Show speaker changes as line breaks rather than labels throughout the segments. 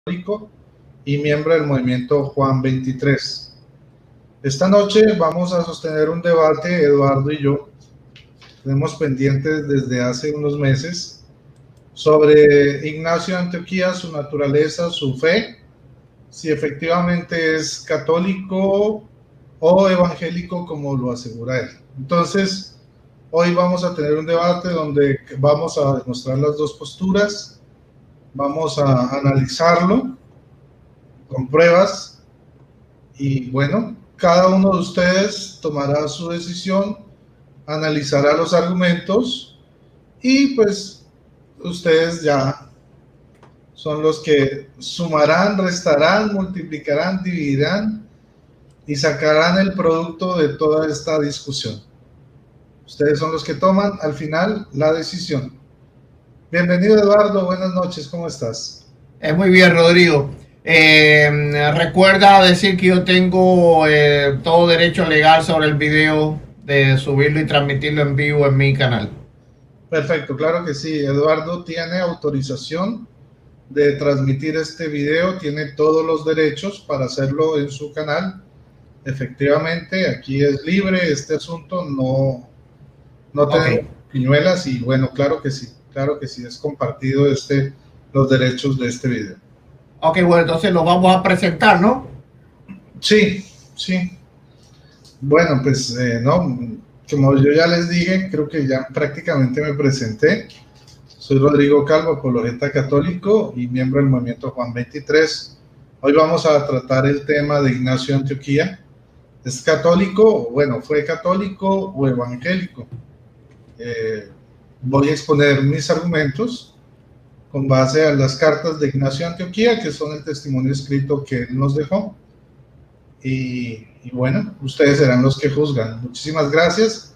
Católico y miembro del movimiento Juan 23. Esta noche vamos a sostener un debate, Eduardo y yo, tenemos pendientes desde hace unos meses, sobre Ignacio de Antioquía, su naturaleza, su fe, si efectivamente es católico o evangélico como lo asegura él. Entonces, hoy vamos a tener un debate donde vamos a demostrar las dos posturas, vamos a analizarlo con pruebas y bueno, cada uno de ustedes tomará su decisión, analizará los argumentos y pues ustedes ya son los que sumarán, restarán, multiplicarán, dividirán y sacarán el producto de toda esta discusión. Ustedes son los que toman al final la decisión. Bienvenido, Eduardo, buenas noches, ¿cómo estás?
Muy bien, Rodrigo. Recuerda decir que yo tengo todo derecho legal sobre el video de subirlo y transmitirlo en vivo en mi canal.
Perfecto, claro que sí. Eduardo tiene autorización de transmitir este video, tiene todos los derechos para hacerlo en su canal. Efectivamente, aquí es libre este asunto, no tenemos piñuelas y bueno, claro que sí, es compartido los derechos de este video.
Ok, bueno, entonces lo vamos a presentar, ¿no?
Sí, sí. Bueno, pues no, como yo ya les dije, creo que ya prácticamente me presenté. Soy Rodrigo Calvo, apologeta católico y miembro del movimiento Juan 23. Hoy vamos a tratar el tema de Ignacio de Antioquía. ¿Es católico? Bueno, ¿fue católico o evangélico? Voy a exponer mis argumentos con base a las cartas de Ignacio de Antioquía, que son el testimonio escrito que él nos dejó. Y bueno, ustedes serán los que juzgan. Muchísimas gracias.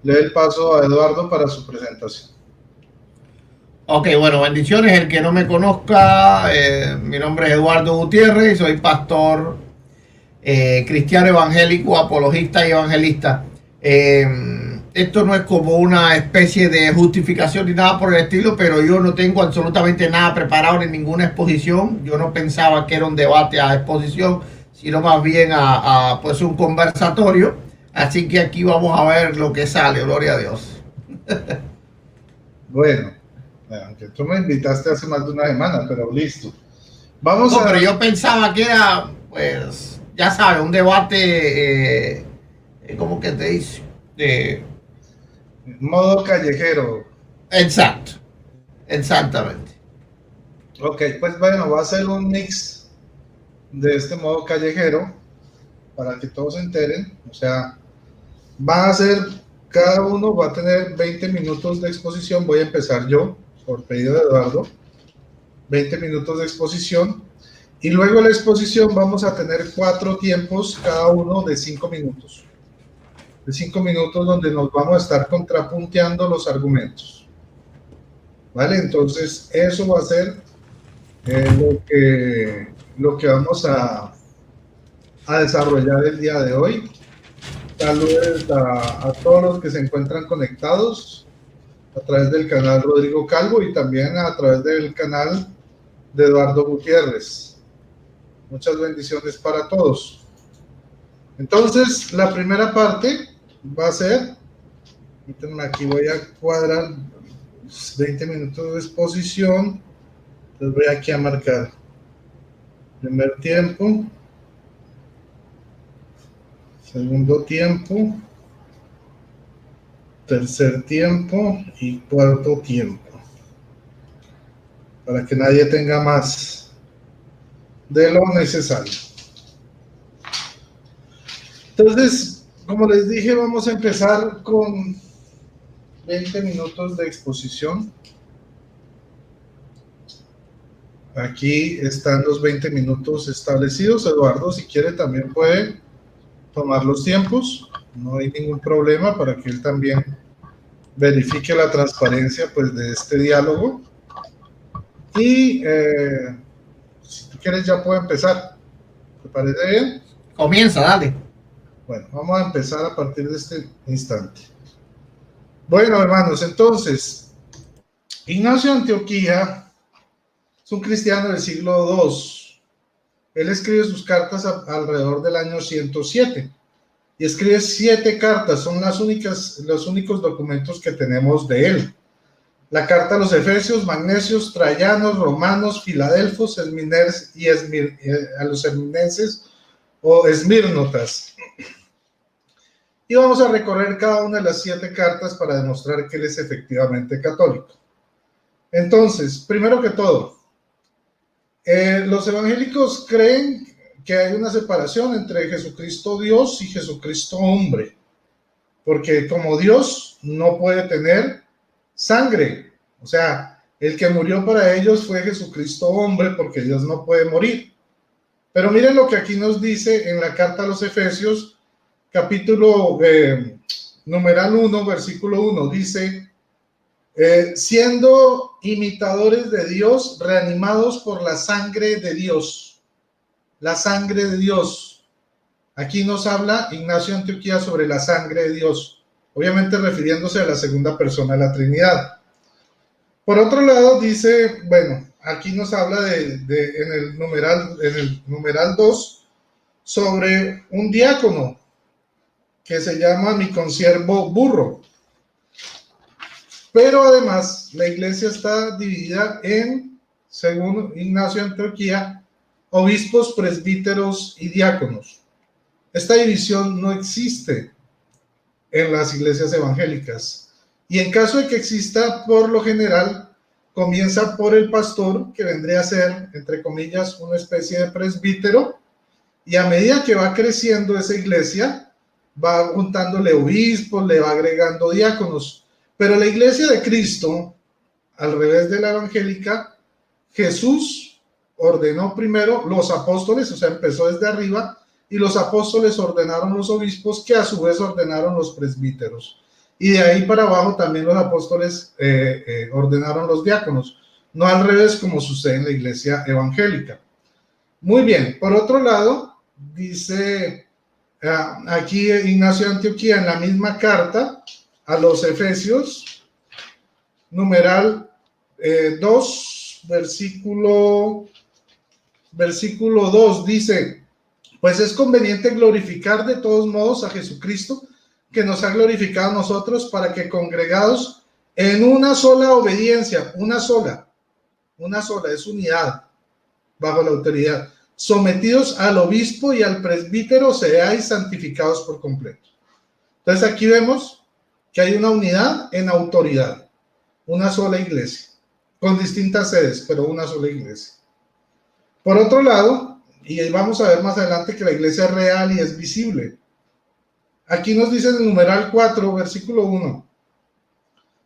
Le doy el paso a Eduardo para su presentación.
Ok, bueno, bendiciones. El que no me conozca, mi nombre es Eduardo Gutiérrez y soy pastor cristiano evangélico, apologista y evangelista. Esto no es como una especie de justificación ni nada por el estilo, pero yo no tengo absolutamente nada preparado ni ninguna exposición. Yo no pensaba que era un debate a exposición, sino más bien pues un conversatorio. Así que aquí vamos a ver lo que sale, gloria a Dios.
Bueno, aunque tú me invitaste hace más de una semana, pero listo. Vamos
no, pero yo pensaba que era, pues, ya sabes, un debate, ¿cómo que te dice?
Modo callejero.
Exacto, exactamente.
Ok, pues bueno, va a ser un mix de este modo callejero para que todos se enteren. O sea, va a ser, cada uno va a tener 20 minutos de exposición. Voy a empezar yo, por pedido de Eduardo. 20 minutos de exposición. Y luego en la exposición vamos a tener 4 tiempos, cada uno de 5 minutos. De 5 minutos donde nos vamos a estar contrapunteando los argumentos. ¿Vale? Entonces, eso va a ser lo que vamos a desarrollar el día de hoy. Saludos a todos los que se encuentran conectados a través del canal Rodrigo Calvo y también a través del canal de Eduardo Gutiérrez. Muchas bendiciones para todos. Entonces, la primera parte va a ser, aquí voy a cuadrar 20 minutos de exposición. Les voy aquí a marcar primer tiempo, segundo tiempo, tercer tiempo y cuarto tiempo, para que nadie tenga más de lo necesario. Entonces, como les dije, vamos a empezar con 20 minutos de exposición. Aquí están los 20 minutos establecidos. Eduardo, si quiere, también puede tomar los tiempos. No hay ningún problema para que él también verifique la transparencia pues, de este diálogo. Y si tú quieres, ya puedo empezar. ¿Te parece bien?
Comienza, dale.
Bueno, vamos a empezar a partir de este instante. Bueno, hermanos, entonces, Ignacio de Antioquía Es un cristiano del siglo II. Él escribe sus cartas alrededor del año 107 y escribe 7 cartas. Son los únicos documentos que tenemos de él. La carta a los Efesios, Magnesios, Trayanos, Romanos, Filadelfos, y a los Esmirnenses o Esmírnotas. Y vamos a recorrer cada una de las 7 cartas para demostrar que él es efectivamente católico. Entonces, primero que todo, los evangélicos creen que hay una separación entre Jesucristo Dios y Jesucristo hombre, porque como Dios no puede tener sangre. O sea, el que murió para ellos fue Jesucristo hombre, porque Dios no puede morir. Pero miren lo que aquí nos dice en la carta a los Efesios, capítulo numeral 1, versículo 1, dice, siendo imitadores de Dios, reanimados por la sangre de Dios. La sangre de Dios. Aquí nos habla Ignacio de Antioquía sobre la sangre de Dios, obviamente refiriéndose a la segunda persona de la Trinidad. Por otro lado, dice, bueno, aquí nos habla en el numeral 2 sobre un diácono que se llama mi consiervo burro. Pero además, la iglesia está dividida en, según Ignacio de Antioquía, obispos, presbíteros y diáconos. Esta división no existe en las iglesias evangélicas. Y en caso de que exista, por lo general, comienza por el pastor, que vendría a ser, entre comillas, una especie de presbítero, y a medida que va creciendo esa iglesia, va juntándole obispos, le va agregando diáconos. Pero la iglesia de Cristo, al revés de la evangélica, Jesús ordenó primero los apóstoles, o sea, empezó desde arriba, y los apóstoles ordenaron los obispos, que a su vez ordenaron los presbíteros. Y de ahí para abajo también los apóstoles ordenaron los diáconos, no al revés como sucede en la iglesia evangélica. Muy bien, por otro lado, dice aquí Ignacio de Antioquía en la misma carta a los Efesios, numeral 2, versículo 2, dice, pues es conveniente glorificar de todos modos a Jesucristo, que nos ha glorificado a nosotros, para que congregados en una sola obediencia, una sola, es unidad, bajo la autoridad, sometidos al obispo y al presbítero, seáis santificados por completo. Entonces aquí vemos que hay una unidad en autoridad, una sola iglesia, con distintas sedes, pero una sola iglesia. Por otro lado, y vamos a ver más adelante que la iglesia es real y es visible. Aquí nos dice en el numeral 4, versículo 1,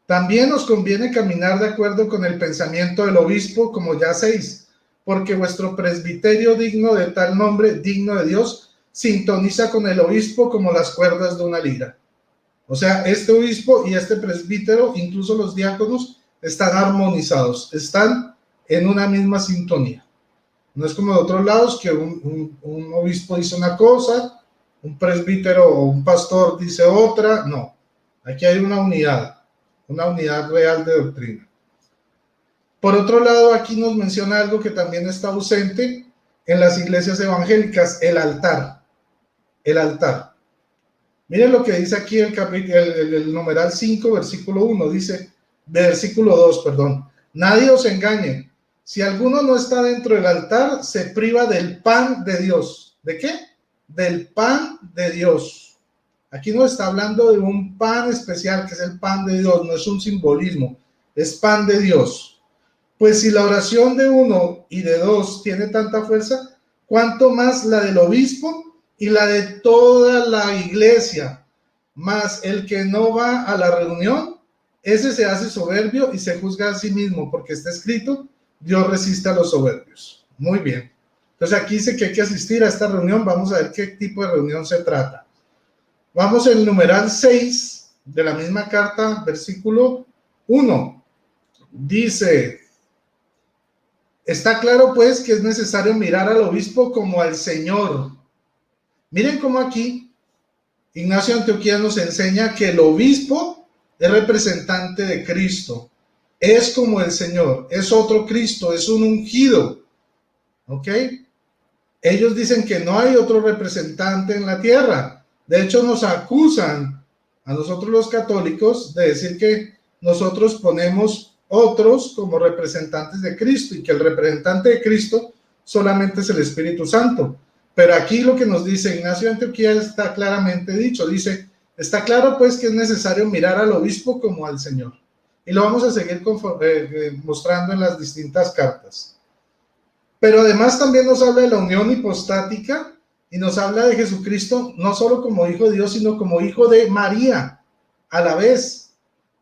también os conviene caminar de acuerdo con el pensamiento del obispo, como ya hacéis, porque vuestro presbiterio digno de tal nombre, digno de Dios, sintoniza con el obispo como las cuerdas de una lira. O sea, este obispo y este presbítero, incluso los diáconos, están armonizados, están en una misma sintonía. No es como de otros lados que un obispo dice una cosa, un presbítero o un pastor dice otra. No, aquí hay una unidad real de doctrina. Por otro lado, aquí nos menciona algo que también está ausente en las iglesias evangélicas, el altar. El altar. Miren lo que dice aquí el numeral 5, versículo 1, dice, versículo 2, perdón. Nadie os engañe. Si alguno no está dentro del altar, se priva del pan de Dios. ¿De qué? Del pan de Dios. Aquí no está hablando de un pan especial, que es el pan de Dios, no es un simbolismo, es pan de Dios. Pues si la oración de uno y de dos tiene tanta fuerza, ¿cuánto más la del obispo y la de toda la iglesia? Mas el que no va a la reunión, ese se hace soberbio y se juzga a sí mismo, porque está escrito, Dios resiste a los soberbios. Muy bien. Entonces aquí dice que hay que asistir a esta reunión. Vamos a ver qué tipo de reunión se trata. Vamos al numeral 6 de la misma carta, versículo 1. Dice, está claro pues que es necesario mirar al obispo como al Señor. Miren cómo aquí Ignacio de Antioquía nos enseña que el obispo es representante de Cristo. es como el Señor, es otro Cristo, es un ungido. ¿Ok? Ellos dicen que no hay otro representante en la tierra. De hecho, nos acusan a nosotros los católicos de decir que nosotros ponemos otros como representantes de Cristo y que el representante de Cristo solamente es el Espíritu Santo. Pero aquí lo que nos dice Ignacio de Antioquía está claramente dicho. Dice, está claro pues que es necesario mirar al obispo como al Señor. Y lo vamos a seguir mostrando en las distintas cartas. Pero además también nos habla de la unión hipostática y nos habla de Jesucristo no solo como hijo de Dios, sino como hijo de María a la vez.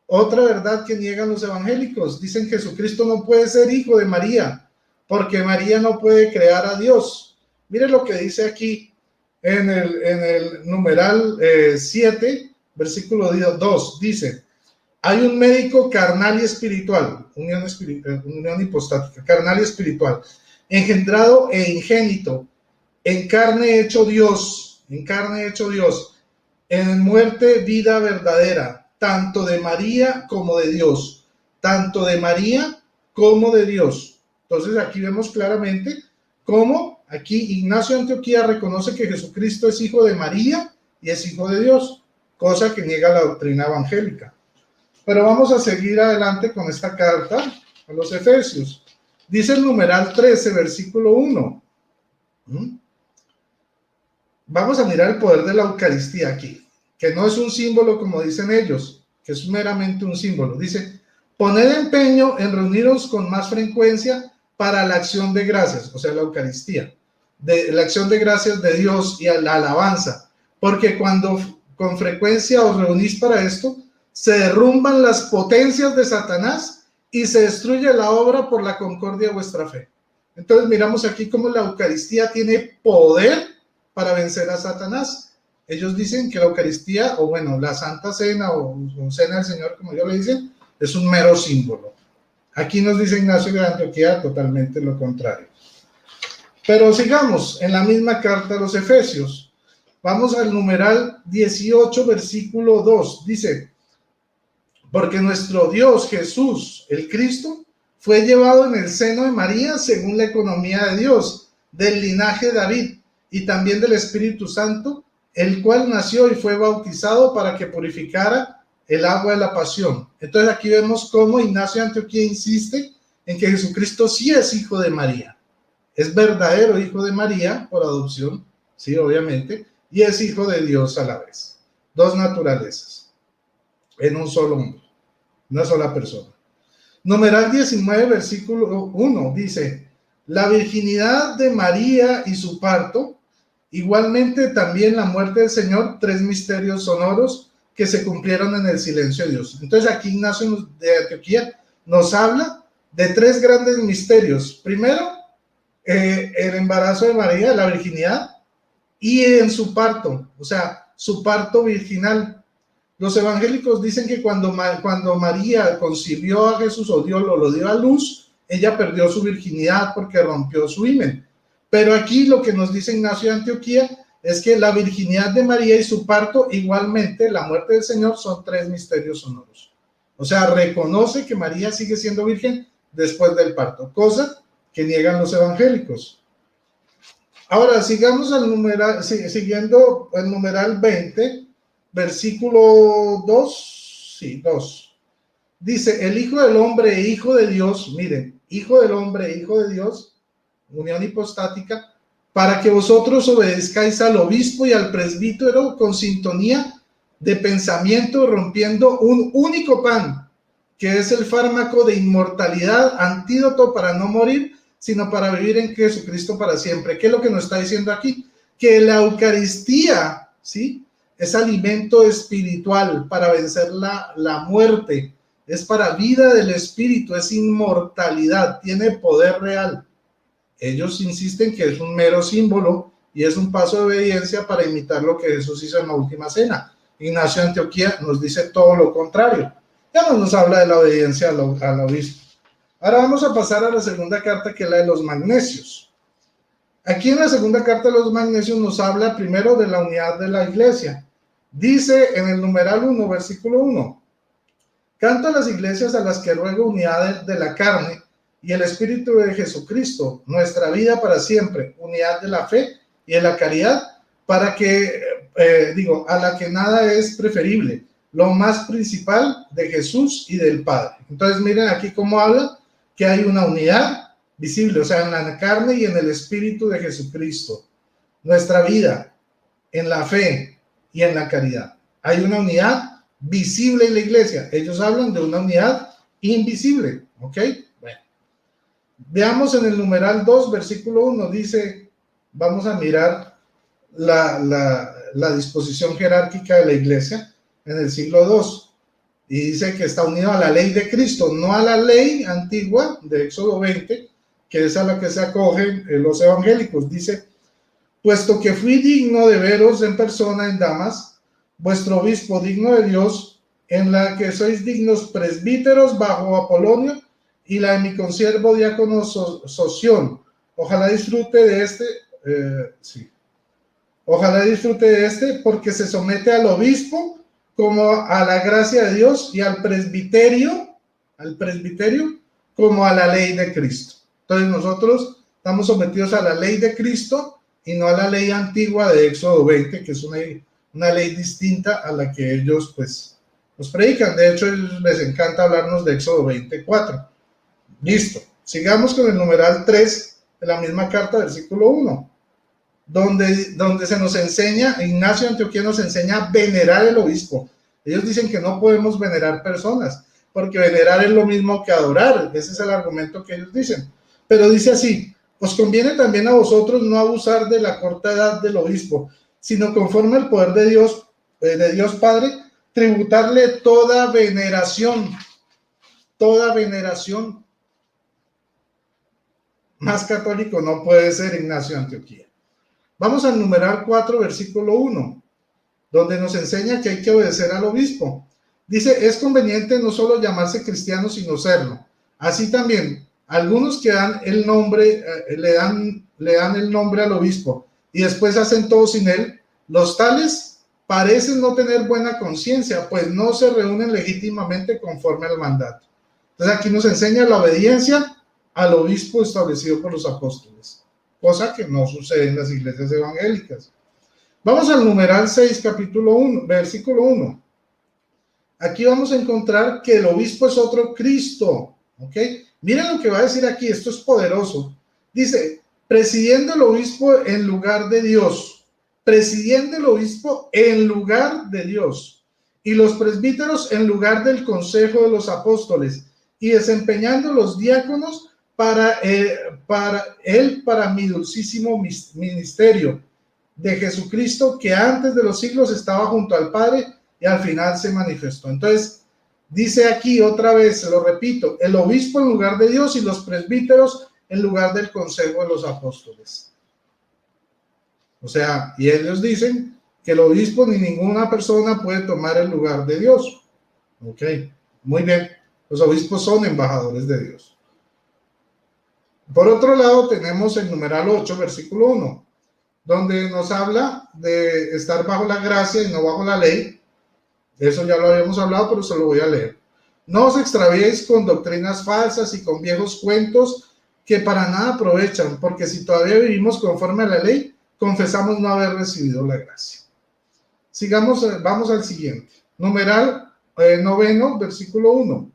Otra verdad que niegan los evangélicos. Dicen que Jesucristo no puede ser hijo de María porque María no puede crear a Dios. Mire lo que dice aquí en el numeral 7, versículo 2. Dice, hay un médico carnal y espiritual, unión hipostática, carnal y espiritual, engendrado e ingénito, en carne hecho Dios, en muerte vida verdadera, tanto de María como de Dios, tanto de María como de Dios. Entonces aquí vemos claramente cómo aquí Ignacio de Antioquía reconoce que Jesucristo es hijo de María y es hijo de Dios, cosa que niega la doctrina evangélica. Pero vamos a seguir adelante con esta carta a los Efesios. Dice el numeral 13, versículo 1. Vamos a mirar el poder de la Eucaristía aquí, que no es un símbolo como dicen ellos, que es meramente un símbolo. Dice, poned empeño en reuniros con más frecuencia para la acción de gracias, o sea, la Eucaristía, de la acción de gracias de Dios y a la alabanza, porque cuando con frecuencia os reunís para esto, se derrumban las potencias de Satanás y se destruye la obra por la concordia de vuestra fe. Entonces miramos aquí cómo la Eucaristía tiene poder para vencer a Satanás. Ellos dicen que la Eucaristía, o bueno, la Santa Cena o Cena del Señor, como ellos le dicen, es un mero símbolo. Aquí nos dice Ignacio de Antioquía totalmente lo contrario. Pero sigamos en la misma carta a los Efesios. Vamos al numeral 18, versículo 2. Dice, porque nuestro Dios Jesús, el Cristo, fue llevado en el seno de María según la economía de Dios, del linaje de David y también del Espíritu Santo, el cual nació y fue bautizado para que purificara el agua de la pasión. Entonces aquí vemos cómo Ignacio de Antioquía insiste en que Jesucristo sí es hijo de María. Es verdadero hijo de María por adopción, sí, obviamente, y es hijo de Dios a la vez. Dos naturalezas en un solo hombre, una sola persona. Numeral 19, versículo 1, dice, la virginidad de María y su parto, igualmente también la muerte del Señor, tres misterios sonoros que se cumplieron en el silencio de Dios. Entonces aquí Ignacio de Antioquía nos habla de tres grandes misterios. Primero, el embarazo de María, la virginidad, y en su parto, o sea, su parto virginal. Los evangélicos dicen que cuando María concibió a Jesús o Dios lo dio a luz, ella perdió su virginidad porque rompió su himen. Pero aquí lo que nos dice Ignacio de Antioquía es que la virginidad de María y su parto, igualmente la muerte del Señor, son tres misterios sonoros. O sea, reconoce que María sigue siendo virgen después del parto, cosa que niegan los evangélicos. Ahora, sigamos al numeral, siguiendo el numeral 20, versículo 2, sí, 2. Dice, el Hijo del Hombre e Hijo de Dios, miren, Hijo del Hombre e Hijo de Dios, unión hipostática, para que vosotros obedezcáis al obispo y al presbítero con sintonía de pensamiento, rompiendo un único pan, que es el fármaco de inmortalidad, antídoto para no morir, sino para vivir en Jesucristo para siempre. ¿Qué es lo que nos está diciendo aquí? Que la Eucaristía, ¿sí?, es alimento espiritual para vencer la muerte, es para vida del espíritu, es inmortalidad, tiene poder real. Ellos insisten que es un mero símbolo y es un paso de obediencia para imitar lo que Jesús hizo en la última cena. Ignacio de Antioquía nos dice todo lo contrario. Ya no nos habla de la obediencia al obispo. Ahora vamos a pasar a la segunda carta, que es la de los magnesios. Aquí en la segunda carta de los magnesios nos habla primero de la unidad de la iglesia. Dice en el numeral 1, versículo 1, Canto a las iglesias a las que ruego unidad de la carne y el Espíritu de Jesucristo, nuestra vida para siempre, unidad de la fe y de la caridad, para que, a la que nada es preferible, lo más principal de Jesús y del Padre. Entonces miren aquí cómo habla que hay una unidad visible, o sea, en la carne y en el Espíritu de Jesucristo, nuestra vida en la fe y en la caridad. Hay una unidad visible en la iglesia. Ellos hablan de una unidad invisible, ¿ok? Bueno, veamos en el numeral 2, versículo 1, dice, vamos a mirar la disposición jerárquica de la iglesia en el siglo II, y dice que está unido a la ley de Cristo, no a la ley antigua de Éxodo 20, que es a la que se acogen los evangélicos. Dice, puesto que fui digno de veros en persona en Damas, vuestro obispo digno de Dios, en la que sois dignos presbíteros bajo Apolonio, y la de mi consiervo diácono Soción. Ojalá disfrute de este, porque se somete al obispo como a la gracia de Dios, y al presbiterio como a la ley de Cristo. Entonces nosotros estamos sometidos a la ley de Cristo y no a la ley antigua de Éxodo 20, que es una ley distinta a la que ellos pues nos predican. De hecho, les encanta hablarnos de Éxodo 24. Listo. Sigamos con el numeral 3 de la misma carta, versículo 1, donde se nos enseña, Ignacio de Antioquía nos enseña a venerar el obispo. Ellos dicen que no podemos venerar personas, porque venerar es lo mismo que adorar. Ese es el argumento que ellos dicen. Pero dice así, os conviene también a vosotros no abusar de la corta edad del obispo, sino conforme al poder de Dios Padre, tributarle toda veneración. Más católico no puede ser Ignacio de Antioquía. Vamos al numeral 4, versículo 1, donde nos enseña que hay que obedecer al obispo. Dice, es conveniente no solo llamarse cristiano, sino serlo. Así también, algunos que dan el nombre, le dan el nombre al obispo y después hacen todo sin él, los tales parecen no tener buena conciencia, pues no se reúnen legítimamente conforme al mandato. Entonces aquí nos enseña la obediencia al obispo establecido por los apóstoles, cosa que no sucede en las iglesias evangélicas. Vamos al numeral 6, capítulo 1, versículo 1. Aquí vamos a encontrar que el obispo es otro Cristo, ¿ok? Miren lo que va a decir aquí, esto es poderoso. Dice, presidiendo el obispo en lugar de Dios, presidiendo el obispo en lugar de Dios, y los presbíteros en lugar del consejo de los apóstoles, y desempeñando los diáconos para mi dulcísimo ministerio de Jesucristo, que antes de los siglos estaba junto al Padre y al final se manifestó. Entonces, dice aquí otra vez, se lo repito, el obispo en lugar de Dios y los presbíteros en lugar del consejo de los apóstoles. O sea, y ellos dicen que el obispo ni ninguna persona puede tomar el lugar de Dios. Ok, muy bien. Los obispos son embajadores de Dios. Por otro lado, tenemos el numeral 8, versículo 1, donde nos habla de estar bajo la gracia y no bajo la ley. Eso ya lo habíamos hablado, pero se lo voy a leer. No os extraviéis con doctrinas falsas y con viejos cuentos que para nada aprovechan, porque si todavía vivimos conforme a la ley, confesamos no haber recibido la gracia. Sigamos, vamos al siguiente. Numeral 9, versículo 1,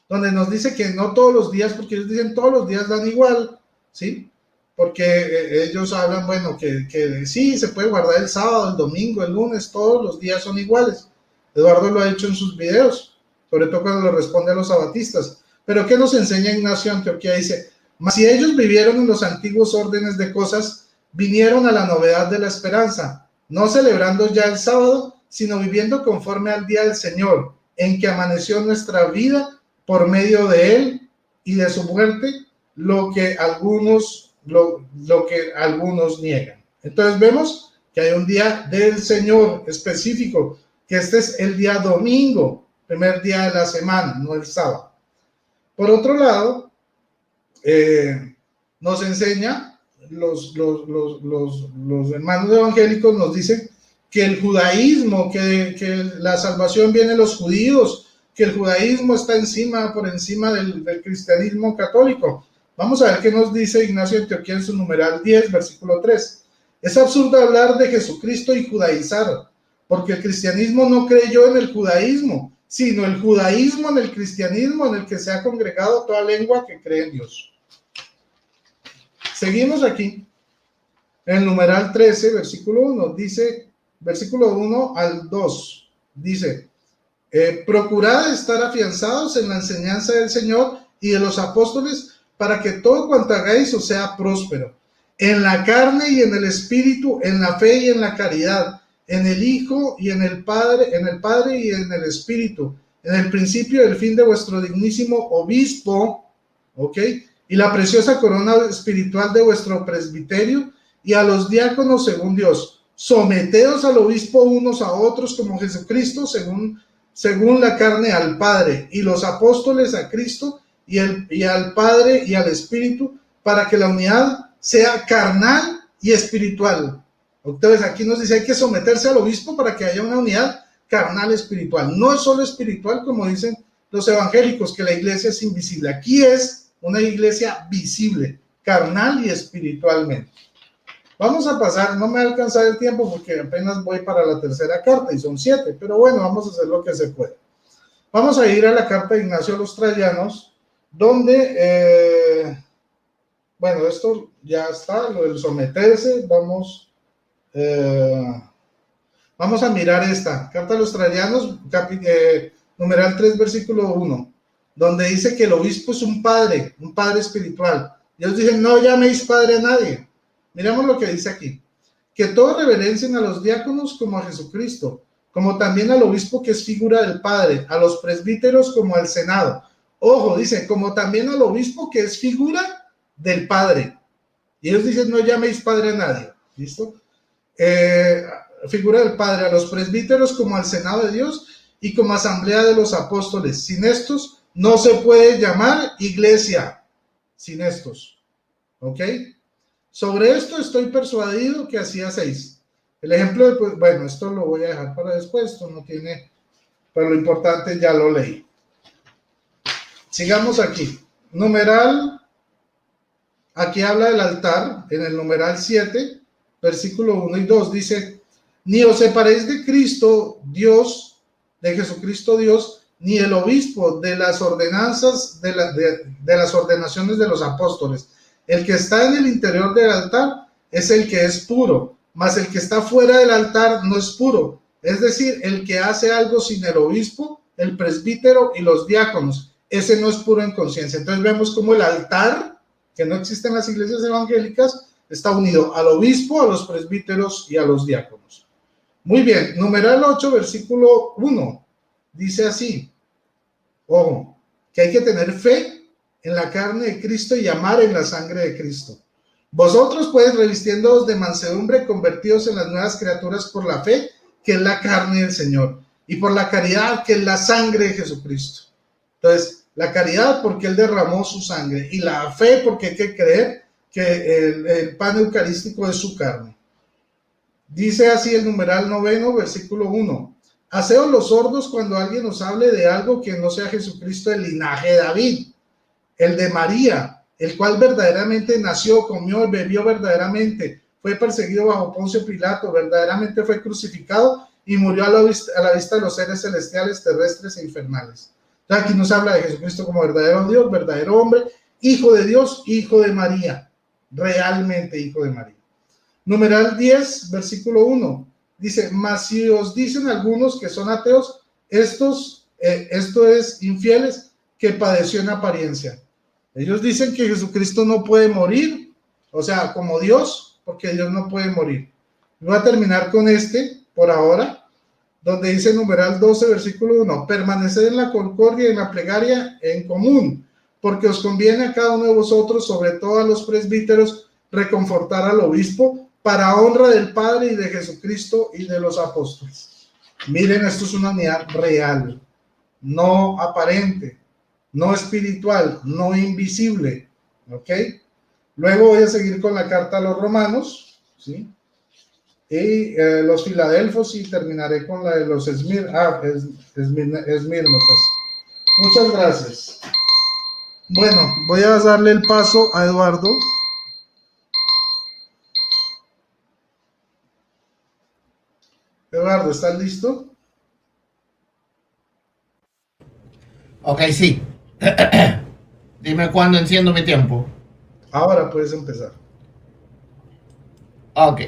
donde nos dice que no todos los días, porque ellos dicen todos los días dan igual, ¿sí? Porque ellos hablan, bueno, que sí, se puede guardar el sábado, el domingo, el lunes, todos los días son iguales. Eduardo lo ha hecho en sus videos, sobre todo cuando le responde a los sabatistas. Pero ¿qué nos enseña Ignacio de Antioquía? Dice, mas si ellos vivieron en los antiguos órdenes de cosas, vinieron a la novedad de la esperanza, no celebrando ya el sábado, sino viviendo conforme al día del Señor, en que amaneció nuestra vida por medio de él y de su muerte, lo que algunos niegan. Entonces vemos que hay un día del Señor específico, que este es el día domingo, primer día de la semana, no el sábado. Por otro lado, nos enseña, los hermanos evangélicos nos dicen que el judaísmo, que la salvación viene de los judíos, que el judaísmo está por encima del cristianismo católico. Vamos a ver qué nos dice Ignacio de Antioquía en su numeral 10, versículo 3. Es absurdo hablar de Jesucristo y judaizar, porque el cristianismo no creyó en el judaísmo, sino el judaísmo en el cristianismo, en el que se ha congregado toda lengua que cree en Dios. Seguimos aquí. En el numeral 13, versículo 1, dice, versículo 1 al 2, dice, procurad estar afianzados en la enseñanza del Señor y de los apóstoles, para que todo cuanto hagáis os sea próspero, en la carne y en el espíritu, en la fe y en la caridad, en el Hijo y en el Padre y en el Espíritu, en el principio y el fin de vuestro dignísimo obispo, ¿ok? Y la preciosa corona espiritual de vuestro presbiterio, y a los diáconos según Dios. Someteos al obispo unos a otros como Jesucristo, según la carne al Padre, y los apóstoles a Cristo, y al Padre y al Espíritu, para que la unidad sea carnal y espiritual. Entonces aquí nos dice, hay que someterse al obispo para que haya una unidad carnal espiritual. No es solo espiritual, como dicen los evangélicos, que la iglesia es invisible. Aquí es una iglesia visible, carnal y espiritualmente. Vamos a pasar, no me va a alcanzar el tiempo porque apenas voy para la tercera carta y son 7, pero bueno, vamos a hacer lo que se puede. Vamos a ir a la carta de Ignacio a los Trayanos, donde, bueno, esto ya está, lo del someterse, vamos a mirar esta, carta a los Trayanos, numeral 3, versículo 1, donde dice que el obispo es un padre espiritual. Ellos dicen, no llaméis padre a nadie. Miramos lo que dice aquí, que todos reverencien a los diáconos como a Jesucristo, como también al obispo que es figura del Padre, a los presbíteros como al Senado. Ojo, dice, como también al obispo que es figura del Padre. Y ellos dicen, no llaméis padre a nadie. ¿Listo? Figura del Padre, a los presbíteros como al Senado de Dios y como asamblea de los apóstoles. Sin estos no se puede llamar iglesia. Sin estos. ¿Ok? Sobre esto estoy persuadido que así hacéis. El ejemplo de, pues, bueno, esto lo voy a dejar para después, esto no tiene, pero lo importante ya lo leí. Sigamos aquí. Numeral, aquí habla del altar, en el numeral 7, versículo 1 y 2, dice, ni os separéis de Cristo, Dios, de Jesucristo Dios, ni el obispo de las ordenanzas, de las ordenaciones de los apóstoles. El que está en el interior del altar es el que es puro, mas el que está fuera del altar no es puro. Es decir, el que hace algo sin el obispo, el presbítero y los diáconos, ese no es puro en conciencia. Entonces vemos como el altar, que no existe en las iglesias evangélicas, está unido al obispo, a los presbíteros y a los diáconos. Muy bien, numeral 8, versículo 1, dice así, ojo, que hay que tener fe en la carne de Cristo y amar en la sangre de Cristo. Vosotros, pues, revistiéndoos de mansedumbre, convertidos en las nuevas criaturas por la fe, que es la carne del Señor, y por la caridad, que es la sangre de Jesucristo. Entonces, la caridad porque Él derramó su sangre, y la fe porque hay que creer que el pan eucarístico es su carne. Dice así el numeral 9, versículo 1. Haceos los sordos cuando alguien os hable de algo que no sea Jesucristo del linaje de David, el de María, el cual verdaderamente nació, comió y bebió verdaderamente, fue perseguido bajo Poncio Pilato, verdaderamente fue crucificado y murió a la vista de los seres celestiales, terrestres e infernales. Entonces aquí nos habla de Jesucristo como verdadero Dios, verdadero hombre, hijo de Dios, hijo de María, realmente hijo de María. Numeral 10, versículo 1, dice, mas si os dicen algunos que son ateos, esto es infieles, que padeció en apariencia. Ellos dicen que Jesucristo no puede morir, o sea, como Dios, porque Dios no puede morir. Voy a terminar con por ahora, donde dice numeral 12, versículo 1, permaneced en la concordia y en la plegaria en común, porque os conviene a cada uno de vosotros, sobre todo a los presbíteros, reconfortar al obispo, para honra del Padre y de Jesucristo y de los apóstoles. Miren, esto es una unidad real, no aparente, no espiritual, no invisible, ¿ok? Luego voy a seguir con la carta a los romanos, ¿sí? Y los filadelfos, y terminaré con la de los esmirnotas. Muchas gracias. Bueno, voy a darle el paso a Eduardo. Eduardo, ¿estás listo?
Ok, sí. Dime cuándo enciendo mi tiempo.
Ahora puedes empezar.
Ok.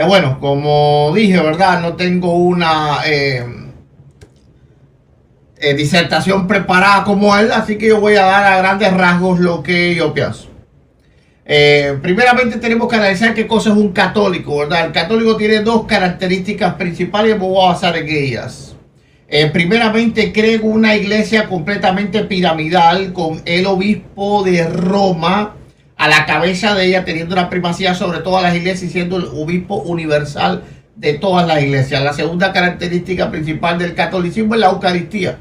Bueno, como dije, ¿verdad? No tengo una disertación preparada como él, así que yo voy a dar a grandes rasgos lo que yo pienso. Primeramente tenemos que analizar qué cosa es un católico, ¿verdad? El católico tiene dos características principales y me voy a basar en ellas. Primeramente, cree en una iglesia completamente piramidal con el obispo de Roma a la cabeza de ella, teniendo una primacía sobre todas las iglesias y siendo el obispo universal de todas las iglesias. La segunda característica principal del catolicismo es la Eucaristía,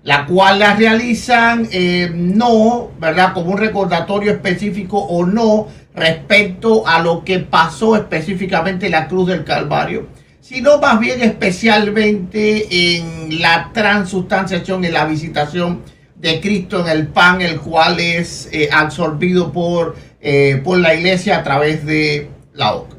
la cual la realizan no, ¿verdad?, como un recordatorio específico o no respecto a lo que pasó específicamente en la cruz del Calvario, sino más bien especialmente en la transustanciación, en la visitación de Cristo en el pan, el cual es absorbido por la iglesia a través de la boca.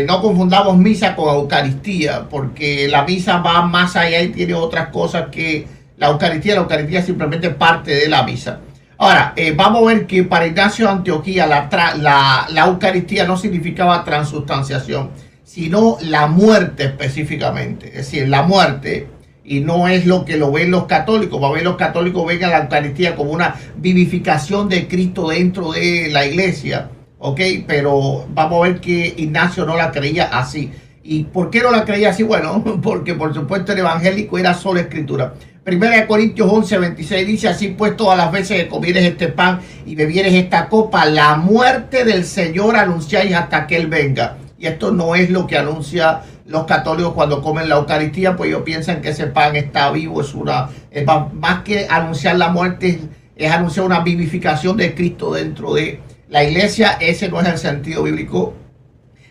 No confundamos misa con Eucaristía, porque la misa va más allá y tiene otras cosas que la Eucaristía. La Eucaristía es simplemente parte de la misa. Ahora, vamos a ver que para Ignacio de Antioquía la Eucaristía no significaba transustanciación, sino la muerte específicamente. Es decir, la muerte, y no es lo que lo ven los católicos. Va a ver, los católicos ven a la Eucaristía como una vivificación de Cristo dentro de la iglesia, ¿ok? Pero vamos a ver que Ignacio no la creía así. ¿Y por qué no la creía así? Bueno, porque por supuesto el evangélico era solo escritura. Primera de Corintios 11:26 dice: así pues, todas las veces que comieres este pan y bebieres esta copa, la muerte del Señor anunciáis hasta que Él venga. Y esto no es lo que anuncia los católicos cuando comen la Eucaristía, pues ellos piensan que ese pan está vivo. Es más que anunciar la muerte, es anunciar una vivificación de Cristo dentro de la iglesia. Ese no es el sentido bíblico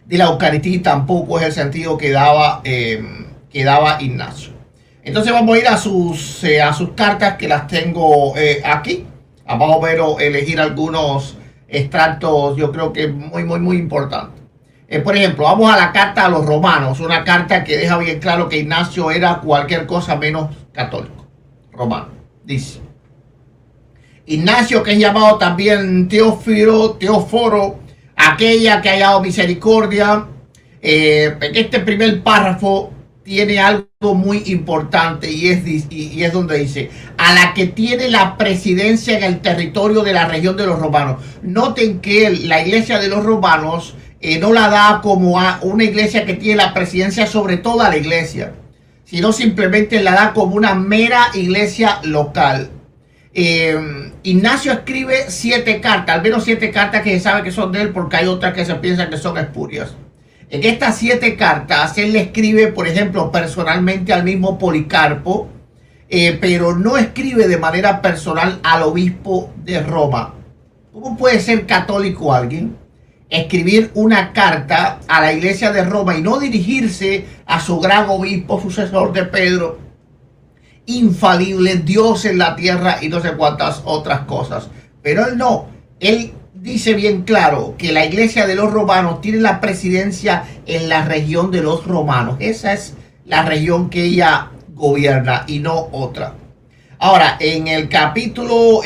de la Eucaristía y tampoco es el sentido que daba Ignacio. Entonces vamos a ir a sus cartas, que las tengo aquí. Vamos a ver o elegir algunos extractos, yo creo que muy importantes. Por ejemplo, vamos a la carta a los romanos, una carta que deja bien claro que Ignacio era cualquier cosa menos católico romano. Dice: Ignacio, que es llamado también Teóforo, aquella que ha hallado misericordia. En este primer párrafo tiene algo muy importante y es donde dice: a la que tiene la presidencia en el territorio de la región de los romanos. Noten que la iglesia de los romanos no la da como a una iglesia que tiene la presidencia sobre toda la iglesia, sino simplemente la da como una mera iglesia local. Ignacio escribe 7 cartas, al menos 7 cartas que se sabe que son de él, porque hay otras que se piensan que son espurias. En estas 7 cartas él le escribe, por ejemplo, personalmente al mismo Policarpo, pero no escribe de manera personal al obispo de Roma. ¿Cómo puede ser católico alguien escribir una carta a la iglesia de Roma y no dirigirse a su gran obispo, sucesor de Pedro, infalible, Dios en la tierra y no sé cuántas otras cosas? Pero él no, él dice bien claro que la iglesia de los romanos tiene la presidencia en la región de los romanos. Esa es la región que ella gobierna y no otra. Ahora, en el capítulo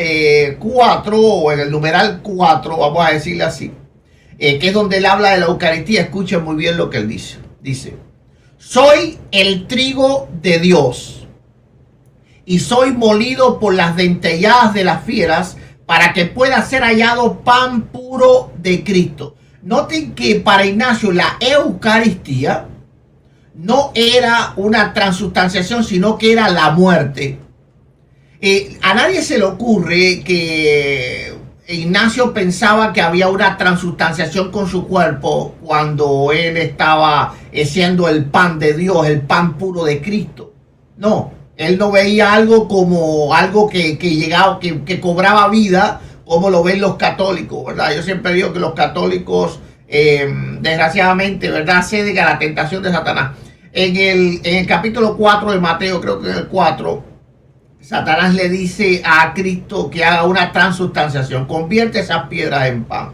4 o en el numeral 4, vamos a decirle así, que es donde él habla de la Eucaristía. Escuchen muy bien lo que él dice. Dice: soy el trigo de Dios y soy molido por las dentelladas de las fieras para que pueda ser hallado pan puro de Cristo. Noten que para Ignacio la Eucaristía no era una transustanciación, sino que era la muerte. A nadie se le ocurre que Ignacio pensaba que había una transustanciación con su cuerpo cuando él estaba siendo el pan de Dios, el pan puro de Cristo. No, él no veía algo como algo que llegaba, que cobraba vida, como lo ven los católicos, ¿verdad? Yo siempre digo que los católicos, desgraciadamente, ¿verdad?, ceden a la tentación de Satanás. En el capítulo 4 de Mateo, creo que en el 4, Satanás le dice a Cristo que haga una transubstanciación, convierte esas piedras en pan.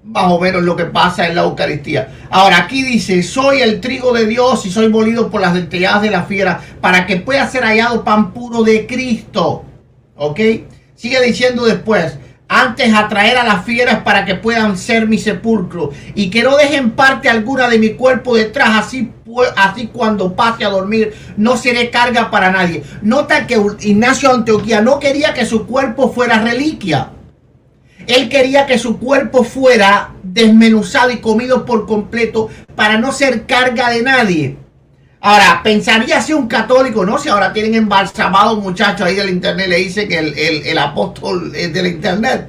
Más o menos lo que pasa en la Eucaristía. Ahora aquí dice, soy el trigo de Dios y soy molido por las dentelladas de la fiera para que pueda ser hallado pan puro de Cristo. ¿Ok? Sigue diciendo después, antes atraer a las fieras para que puedan ser mi sepulcro y que no dejen parte alguna de mi cuerpo detrás, así cuando pase a dormir no seré carga para nadie. Nota que Ignacio de Antioquía no quería que su cuerpo fuera reliquia. Él quería que su cuerpo fuera desmenuzado y comido por completo para no ser carga de nadie. Ahora, pensaría si un católico, no sé, ahora tienen embalsamado un muchacho ahí del internet, le dice que el apóstol del internet.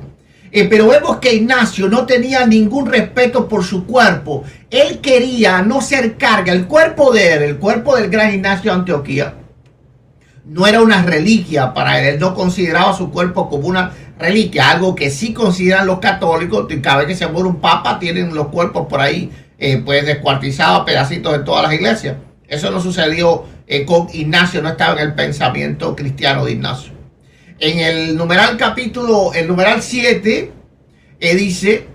Pero vemos que Ignacio no tenía ningún respeto por su cuerpo. Él quería no ser carga. El cuerpo de él, el cuerpo del gran Ignacio de Antioquía, no era una reliquia para él. Él no consideraba su cuerpo como una reliquia, algo que sí consideran los católicos. Cada vez que se muere un papa, tienen los cuerpos por ahí, pues descuartizados, pedacitos de todas las iglesias. Eso no sucedió con Ignacio, no estaba en el pensamiento cristiano de Ignacio. En el numeral 7, dice,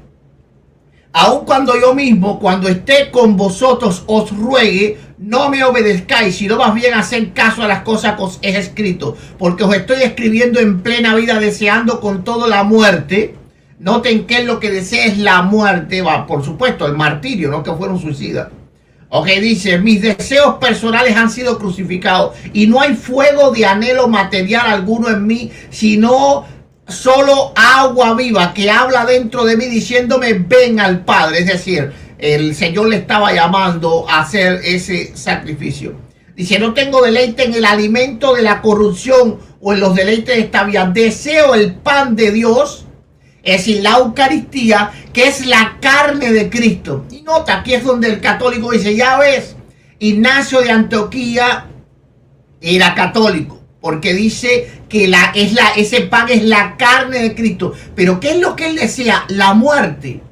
aun cuando yo mismo, cuando esté con vosotros, os ruegue, no me obedezcáis, sino más bien hacer caso a las cosas que os he escrito, porque os estoy escribiendo en plena vida, deseando con todo la muerte. Noten que lo que desea es la muerte, por supuesto, el martirio, no que fueron suicidas. Ok, dice, mis deseos personales han sido crucificados y no hay fuego de anhelo material alguno en mí, sino solo agua viva que habla dentro de mí diciéndome ven al Padre. Es decir, el Señor le estaba llamando a hacer ese sacrificio. Dice, no tengo deleite en el alimento de la corrupción o en los deleites de esta vida. Deseo el pan de Dios, es decir, la Eucaristía, que es la carne de Cristo. Y nota, aquí es donde el católico dice, ya ves, Ignacio de Antioquía era católico, porque dice que ese pan es la carne de Cristo. Pero ¿qué es lo que él desea? La muerte.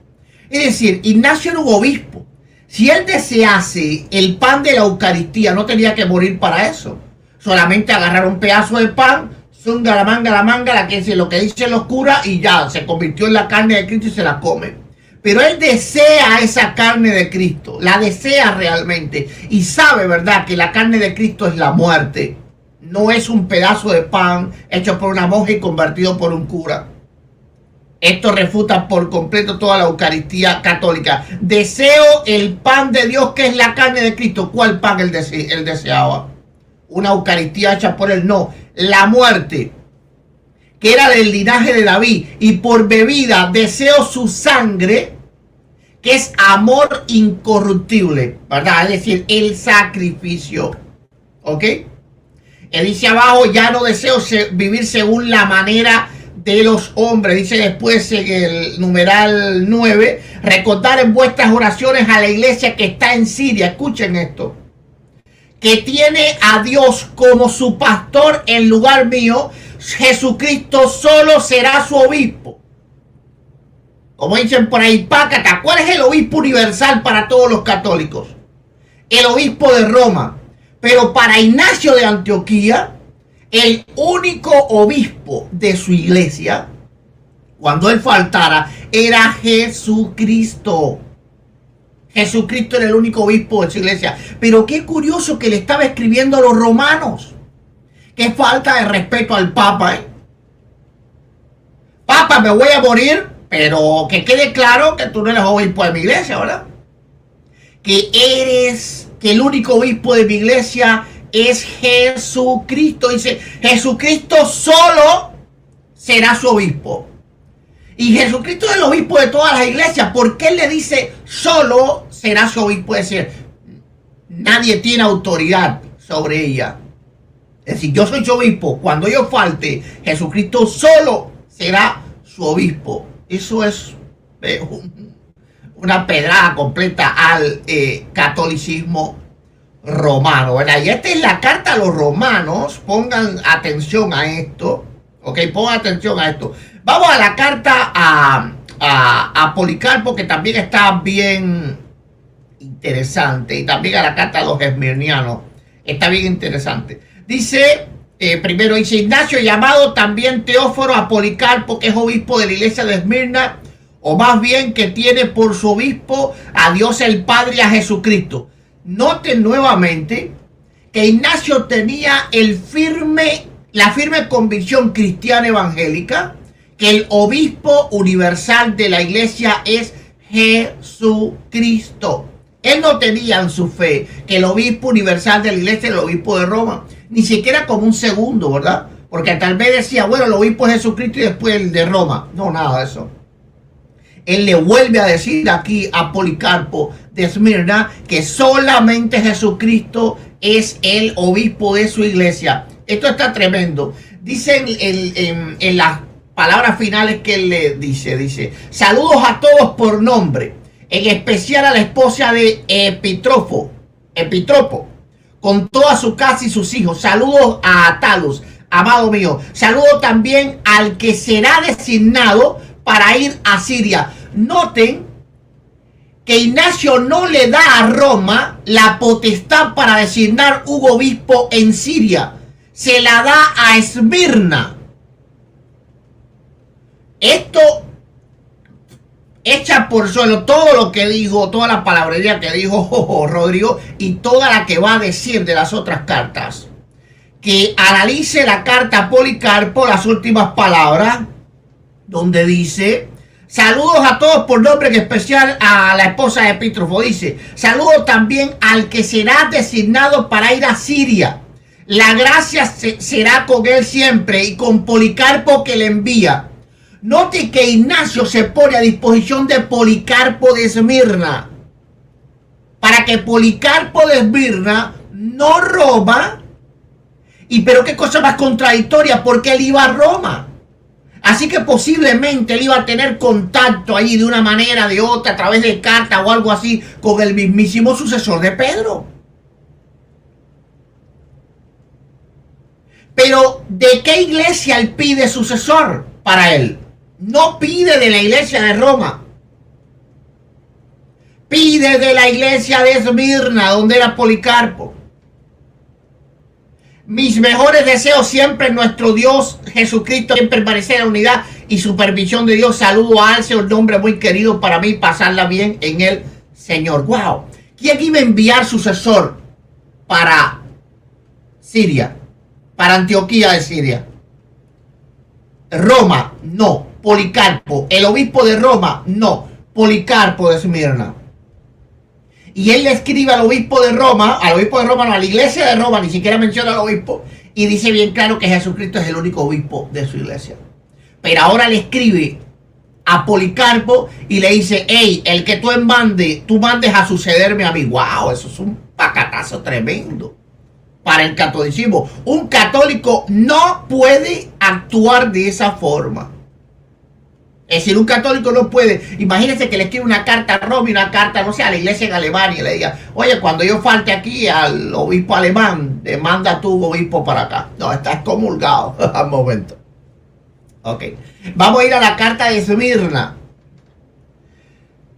Es decir, Ignacio era un obispo. Si él desease el pan de la Eucaristía, no tenía que morir para eso. Solamente agarrar un pedazo de pan, la manga, lo que dicen los curas, y ya, se convirtió en la carne de Cristo y se la come. Pero él desea esa carne de Cristo, la desea realmente, y sabe, ¿verdad?, que la carne de Cristo es la muerte. No es un pedazo de pan hecho por una monja y convertido por un cura. Esto refuta por completo toda la Eucaristía católica. Deseo el pan de Dios, que es la carne de Cristo. ¿Cuál pan él deseaba? Una Eucaristía hecha por él, no. La muerte, que era del linaje de David, y por bebida deseo su sangre, que es amor incorruptible, ¿verdad? Es decir, el sacrificio. ¿Ok? Él dice abajo, ya no deseo vivir según la manera de los hombres. Dice después en el numeral 9, recordar en vuestras oraciones a la iglesia que está en Siria. Escuchen esto. Que tiene a Dios como su pastor en lugar mío. Jesucristo solo será su obispo. Como dicen por ahí, pácata. ¿Cuál es el obispo universal para todos los católicos? El obispo de Roma. Pero para Ignacio de Antioquía, el único obispo de su iglesia, cuando él faltara, era Jesucristo. Jesucristo era el único obispo de su iglesia. Pero qué curioso que le estaba escribiendo a los romanos. Qué falta de respeto al Papa, ¿eh? Papa, me voy a morir, pero que quede claro que tú no eres obispo de mi iglesia, ¿verdad? Que el único obispo de mi iglesia es Jesucristo. Dice, Jesucristo solo será su obispo. Y Jesucristo es el obispo de todas las iglesias. ¿Por qué él le dice solo será su obispo? Es decir, nadie tiene autoridad sobre ella. Es decir, yo soy su obispo. Cuando yo falte, Jesucristo solo será su obispo. Eso es una pedrada completa al catolicismo romano, ¿verdad? Y esta es la carta a los romanos. Pongan atención a esto. Ok, pongan atención a esto. Vamos a la carta a Policarpo, que también está bien interesante. Y también a la carta a los esmirnianos. Está bien interesante. Dice, primero dice Ignacio, llamado también Teóforo, a Policarpo, que es obispo de la iglesia de Esmirna, o más bien que tiene por su obispo a Dios el Padre y a Jesucristo. Noten nuevamente que Ignacio tenía la firme convicción cristiana evangélica que el obispo universal de la iglesia es Jesucristo. Él no tenía en su fe que el obispo universal de la iglesia era el obispo de Roma, ni siquiera como un segundo, ¿verdad? Porque tal vez decía, bueno, el obispo es Jesucristo y después el de Roma. No, nada de eso. Él le vuelve a decir aquí a Policarpo de Esmirna que solamente Jesucristo es el obispo de su iglesia. Esto está tremendo. Dice en las palabras finales que él le dice, saludos a todos por nombre, en especial a la esposa de Epitropo, con toda su casa y sus hijos. Saludos a Atalus, amado mío. Saludos también al que será designado para ir a Siria. Noten que Ignacio no le da a Roma la potestad para designar un obispo en Siria. Se la da a Esmirna. Esto echa por suelo todo lo que dijo, toda la palabrería que dijo Rodrigo y toda la que va a decir de las otras cartas. Que analice la carta a Policarpo, las últimas palabras, donde dice, saludos a todos por nombre, en especial a la esposa de Epítropo. Dice, saludos también al que será designado para ir a Siria. La gracia será con él siempre y con Policarpo que le envía. Note que Ignacio se pone a disposición de Policarpo de Esmirna, para que Policarpo de Esmirna no Roma. Y pero qué cosa más contradictoria, porque él iba a Roma. Así que posiblemente él iba a tener contacto ahí de una manera, de otra, a través de carta o algo así, con el mismísimo sucesor de Pedro. Pero ¿de qué iglesia él pide sucesor para él? No pide de la iglesia de Roma. Pide de la iglesia de Esmirna, donde era Policarpo. Mis mejores deseos siempre en nuestro Dios Jesucristo, en permanecer en la unidad y supervisión de Dios. Saludo a Alce, un nombre muy querido para mí, pasarla bien en el Señor. Wow. ¿Quién iba a enviar sucesor para Siria? Para Antioquía de Siria. Roma, no. Policarpo. El obispo de Roma, no. Policarpo de Esmirna. Y él le escribe al obispo de Roma, no, a la iglesia de Roma, ni siquiera menciona al obispo, y dice bien claro que Jesucristo es el único obispo de su iglesia. Pero ahora le escribe a Policarpo y le dice, hey, el que tú mandes a sucederme a mí. Wow, eso es un pacatazo tremendo para el catolicismo. Un católico no puede actuar de esa forma. Es decir, un católico no puede. Imagínense que le escribe una carta a Roma y una carta, no sé, a la iglesia en Alemania y le diga, oye, cuando yo falte aquí al obispo alemán, manda tu obispo para acá. No, está excomulgado al momento. Ok. Vamos a ir a la carta de Esmirna.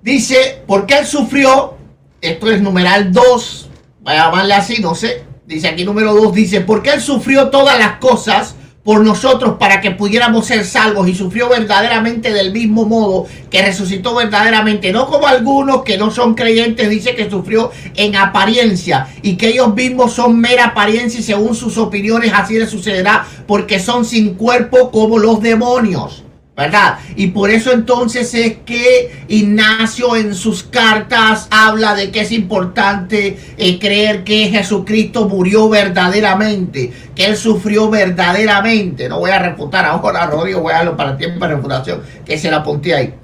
Dice, porque él sufrió, esto es numeral 2, voy a llamarle así, no sé. Dice aquí número 2, dice, porque él sufrió todas las cosas por nosotros para que pudiéramos ser salvos, y sufrió verdaderamente del mismo modo que resucitó verdaderamente, no como algunos que no son creyentes. Dice que sufrió en apariencia y que ellos mismos son mera apariencia, y según sus opiniones así les sucederá, porque son sin cuerpo como los demonios, ¿verdad? Y por eso entonces es que Ignacio en sus cartas habla de que es importante creer que Jesucristo murió verdaderamente, que él sufrió verdaderamente. No voy a refutar ahora a Rodrigo, voy a darlo para el tiempo de refutación, que se la apunté ahí.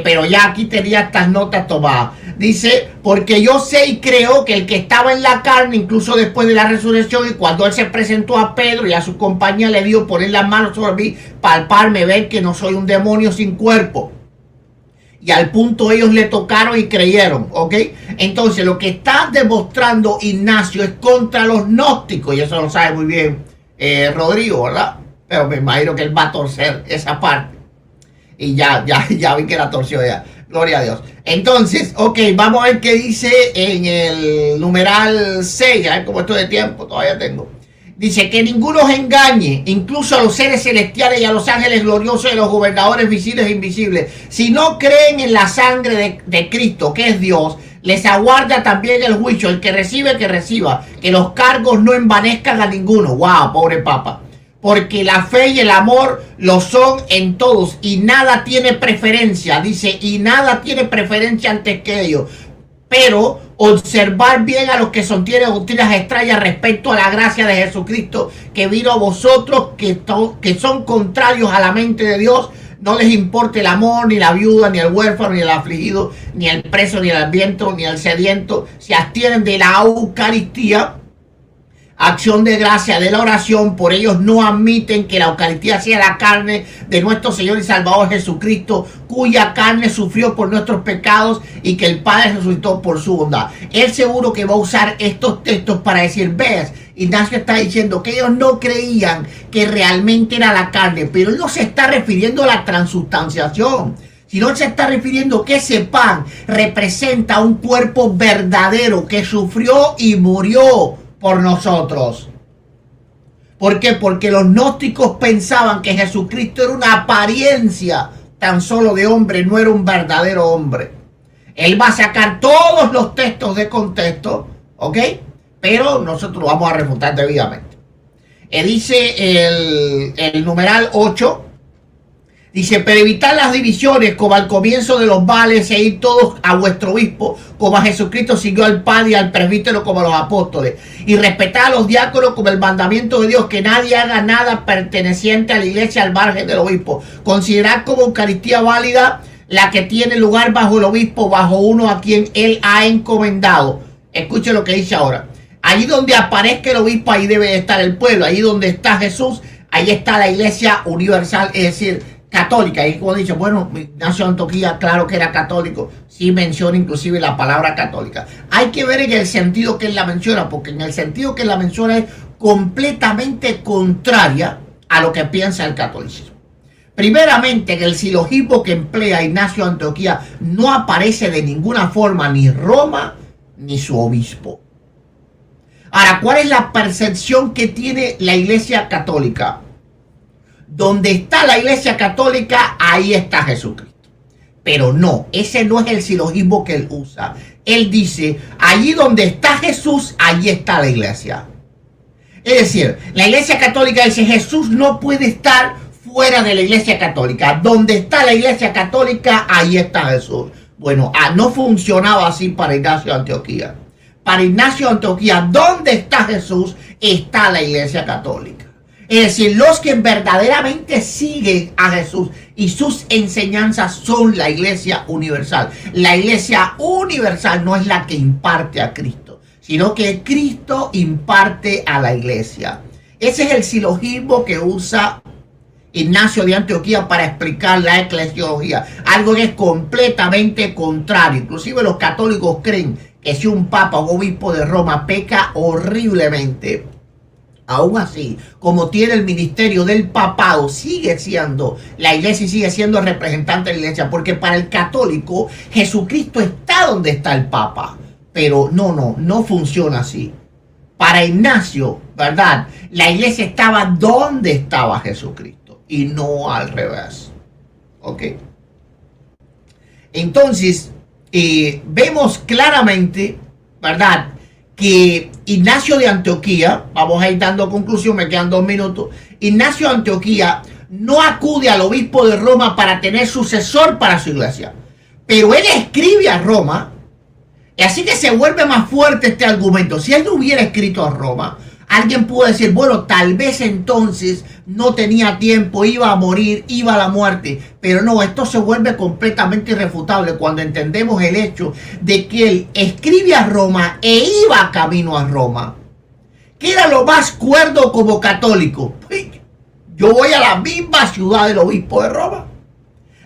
Pero ya aquí tenía estas notas tomadas. Dice, porque yo sé y creo que el que estaba en la carne, incluso después de la resurrección, y cuando él se presentó a Pedro y a su compañía, le dio poner las manos sobre mí, palparme, ver que no soy un demonio sin cuerpo. Y al punto ellos le tocaron y creyeron, ¿ok? Entonces lo que está demostrando Ignacio es contra los gnósticos, y eso lo sabe muy bien Rodrigo, ¿verdad? Pero me imagino que él va a torcer esa parte. Y ya vi que la torció ya. Gloria a Dios. Entonces, ok, vamos a ver qué dice en el numeral 6. A ver cómo estoy de tiempo, todavía tengo. Dice que ninguno os engañe, incluso a los seres celestiales y a los ángeles gloriosos y a los gobernadores visibles e invisibles. Si no creen en la sangre de Cristo, que es Dios, les aguarda también el juicio. El que recibe, que reciba. Que los cargos no envanezcan a ninguno. Wow, pobre papa. Porque la fe y el amor lo son en todos y nada tiene preferencia. Dice, y nada tiene preferencia antes que ellos. Pero observar bien a los que sostienen doctrinas extrañas respecto a la gracia de Jesucristo que vino a vosotros, que son contrarios a la mente de Dios. No les importa el amor, ni la viuda, ni el huérfano, ni el afligido, ni el preso, ni el hambriento, ni el sediento. Se abstienen de la Eucaristía, acción de gracia de la oración. Por ellos no admiten que la Eucaristía sea la carne de nuestro Señor y Salvador Jesucristo, cuya carne sufrió por nuestros pecados y que el Padre resucitó por su bondad. Él seguro que va a usar estos textos para decir, ves, Ignacio está diciendo que ellos no creían que realmente era la carne, pero él no se está refiriendo a la transubstanciación, sino se está refiriendo que ese pan representa un cuerpo verdadero que sufrió y murió por nosotros. ¿Por qué? Porque los gnósticos pensaban que Jesucristo era una apariencia tan solo de hombre, no era un verdadero hombre. Él va a sacar todos los textos de contexto, ¿ok? Pero nosotros lo vamos a refutar debidamente. Dice el numeral 8. Dice, pero evitar las divisiones como al comienzo de los vales e ir todos a vuestro obispo, como a Jesucristo siguió al padre y al presbítero como a los apóstoles. Y respetar a los diáconos como el mandamiento de Dios, que nadie haga nada perteneciente a la iglesia al margen del obispo. Considerar como Eucaristía válida la que tiene lugar bajo el obispo, bajo uno a quien él ha encomendado. Escuche lo que dice ahora. Allí donde aparezca el obispo, ahí debe estar el pueblo. Allí donde está Jesús, ahí está la iglesia universal, es decir, católica. Y como he dicho, bueno, Ignacio de Antioquía, claro que era católico, sí menciona inclusive la palabra católica. Hay que ver en el sentido que él la menciona, porque en el sentido que él la menciona es completamente contraria a lo que piensa el catolicismo. Primeramente, en el silogismo que emplea Ignacio de Antioquía no aparece de ninguna forma ni Roma ni su obispo. Ahora, ¿cuál es la percepción que tiene la iglesia católica? Donde está la iglesia católica, ahí está Jesucristo. Pero no, ese no es el silogismo que él usa. Él dice, allí donde está Jesús, allí está la iglesia. Es decir, la iglesia católica dice, Jesús no puede estar fuera de la iglesia católica. Donde está la iglesia católica, ahí está Jesús. Bueno, no funcionaba así para Ignacio de Antioquía. Para Ignacio de Antioquía, donde está Jesús, está la iglesia católica. Es decir, los que verdaderamente siguen a Jesús y sus enseñanzas son la iglesia universal. La iglesia universal no es la que imparte a Cristo, sino que Cristo imparte a la iglesia. Ese es el silogismo que usa Ignacio de Antioquía para explicar la eclesiología. Algo que es completamente contrario. Inclusive los católicos creen que si un papa o obispo de Roma peca horriblemente, aún así, como tiene el ministerio del papado, sigue siendo la iglesia y sigue siendo representante de la iglesia, porque para el católico Jesucristo está donde está el papa, pero no funciona así. Para Ignacio, ¿verdad? La iglesia estaba donde estaba Jesucristo y no al revés. ¿Ok? Entonces, vemos claramente, ¿verdad?, que Ignacio de Antioquía, vamos a ir dando conclusión, me quedan 2 minutos. Ignacio de Antioquía no acude al obispo de Roma para tener sucesor para su iglesia, pero él escribe a Roma, y así que se vuelve más fuerte este argumento. Si él no hubiera escrito a Roma, alguien pudo decir, bueno, tal vez entonces no tenía tiempo, iba a morir, iba a la muerte. Pero no, esto se vuelve completamente irrefutable cuando entendemos el hecho de que él escribe a Roma e iba camino a Roma. ¿Qué era lo más cuerdo como católico? Yo voy a la misma ciudad del obispo de Roma.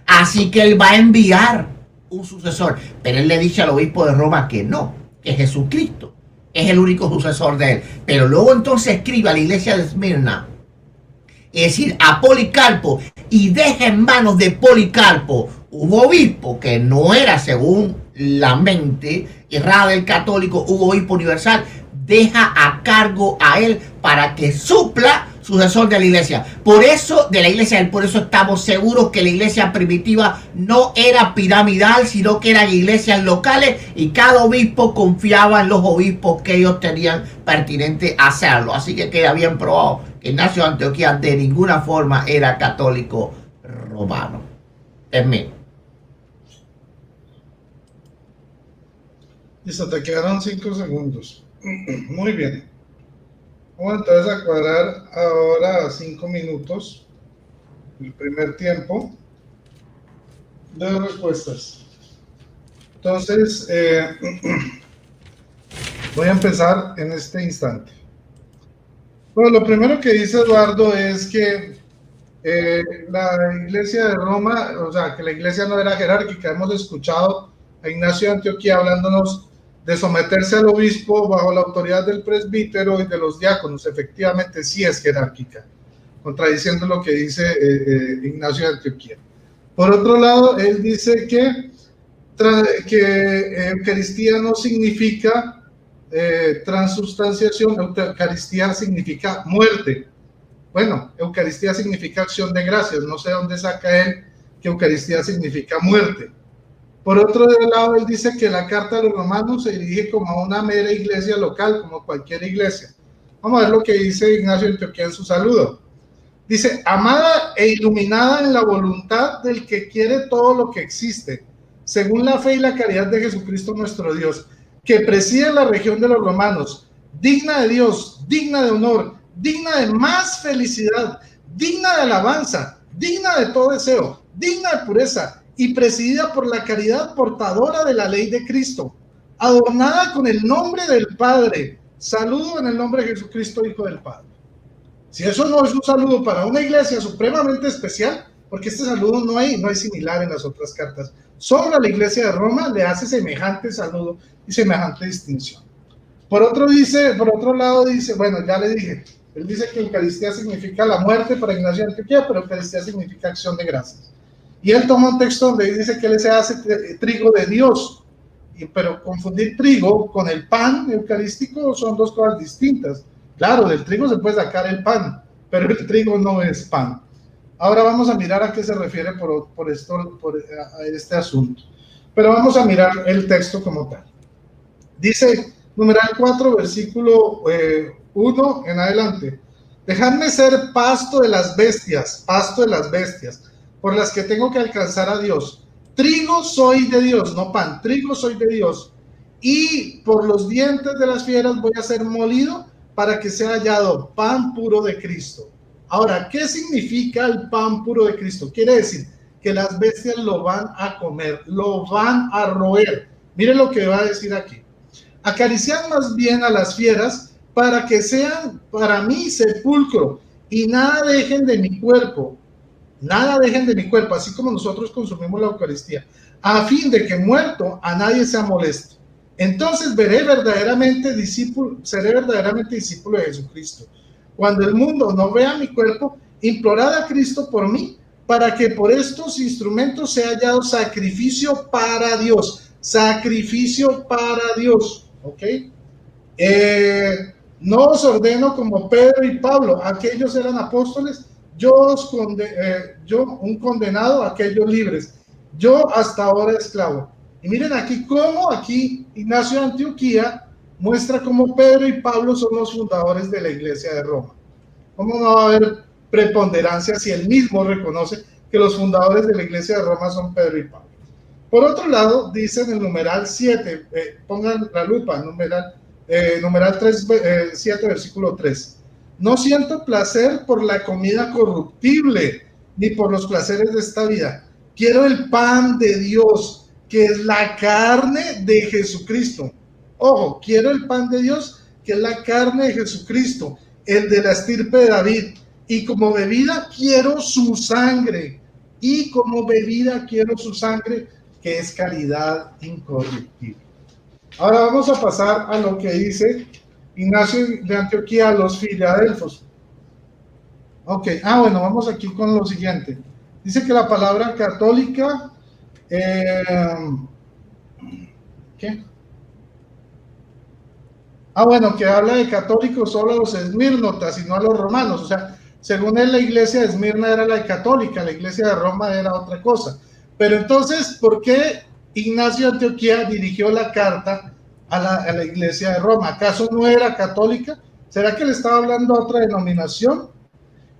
Así que él va a enviar un sucesor. Pero él le dice al obispo de Roma que no, que Jesucristo es el único sucesor de él. Pero luego entonces escribe a la iglesia de Esmirna, es decir, a Policarpo, y deja en manos de Policarpo hubo obispo que no era según la mente errada del católico, hubo obispo universal, deja a cargo a él para que supla sucesor de la iglesia. Por eso estamos seguros que la iglesia primitiva no era piramidal, sino que eran iglesias locales y cada obispo confiaba en los obispos que ellos tenían pertinente a hacerlo. Así que queda bien probado que Ignacio de Antioquía de ninguna forma era católico romano. Termino.
Listo, te quedaron 5 segundos. Muy bien. Vamos entonces a cuadrar ahora 5 minutos, el primer tiempo de respuestas. Entonces, voy a empezar en este instante. Bueno, lo primero que dice Eduardo es que la iglesia de Roma, o sea, que la iglesia no era jerárquica. Hemos escuchado a Ignacio de Antioquía hablándonos de someterse al obispo bajo la autoridad del presbítero y de los diáconos. Efectivamente, sí es jerárquica, contradiciendo lo que dice Ignacio de Antioquía. Por otro lado, él dice que Eucaristía no significa transubstanciación, Eucaristía significa muerte. Bueno, Eucaristía significa acción de gracias. No sé dónde saca él que Eucaristía significa muerte. Por otro lado, él dice que la carta de los romanos se dirige como a una mera iglesia local, como cualquier iglesia. Vamos a ver lo que dice Ignacio de Antioquía en su saludo. Dice: amada e iluminada en la voluntad del que quiere todo lo que existe, según la fe y la caridad de Jesucristo nuestro Dios, que preside la región de los romanos, digna de Dios, digna de honor, digna de más felicidad, digna de alabanza, digna de todo deseo, digna de pureza, y presidida por la caridad portadora de la ley de Cristo, adornada con el nombre del Padre. Saludo en el nombre de Jesucristo, Hijo del Padre. Si eso no es un saludo para una iglesia supremamente especial, porque este saludo no hay similar en las otras cartas, solo a la iglesia de Roma le hace semejante saludo y semejante distinción. Por otro lado dice, bueno, ya le dije, él dice que Eucaristía significa la muerte para Ignacio de Antioquía, pero Eucaristía significa acción de gracias. Y él toma un texto donde dice que él se hace trigo de Dios, pero confundir trigo con el pan eucarístico son dos cosas distintas. Claro, del trigo se puede sacar el pan, pero el trigo no es pan. Ahora vamos a mirar a qué se refiere por este asunto. Pero vamos a mirar el texto como tal. Dice, numeral 4, versículo 1 en adelante. Dejadme ser pasto de las bestias, por las que tengo que alcanzar a Dios. Trigo soy de Dios, no pan, trigo soy de Dios. Y por los dientes de las fieras voy a ser molido para que sea hallado pan puro de Cristo. Ahora, ¿qué significa el pan puro de Cristo? Quiere decir que las bestias lo van a comer, lo van a roer. Miren lo que va a decir aquí. Acariciad más bien a las fieras para que sean para mí sepulcro y nada dejen de mi cuerpo, así como nosotros consumimos la Eucaristía, a fin de que muerto a nadie sea molesto. Entonces seré verdaderamente discípulo de Jesucristo. Cuando el mundo no vea mi cuerpo, implorad a Cristo por mí, para que por estos instrumentos sea hallado sacrificio para Dios. ¿Ok? No os ordeno como Pedro y Pablo, aquellos eran apóstoles, yo un condenado, aquellos libres, yo hasta ahora esclavo. Y miren aquí cómo aquí Ignacio de Antioquía muestra cómo Pedro y Pablo son los fundadores de la iglesia de Roma. ¿Cómo no va a haber preponderancia si él mismo reconoce que los fundadores de la iglesia de Roma son Pedro y Pablo? Por otro lado, dice en el numeral 7, pongan la lupa, numeral 7, versículo 3. No siento placer por la comida corruptible, ni por los placeres de esta vida. Quiero el pan de Dios, que es la carne de Jesucristo. Ojo, quiero el pan de Dios, que es la carne de Jesucristo, el de la estirpe de David. Y como bebida quiero su sangre. Que es caridad incorruptible. Ahora vamos a pasar a lo que dice Ignacio de Antioquía a los filadelfos. Ok, bueno, vamos aquí con lo siguiente. Dice que la palabra católica Eh, ¿Qué? Bueno, que habla de católicos solo a los esmirnotas y no a los romanos. O sea, según él, la iglesia de Esmirna era la católica, la iglesia de Roma era otra cosa. Pero entonces, ¿por qué Ignacio de Antioquía dirigió la carta a la iglesia de Roma? ¿Acaso no era católica? ¿Será que le estaba hablando a otra denominación?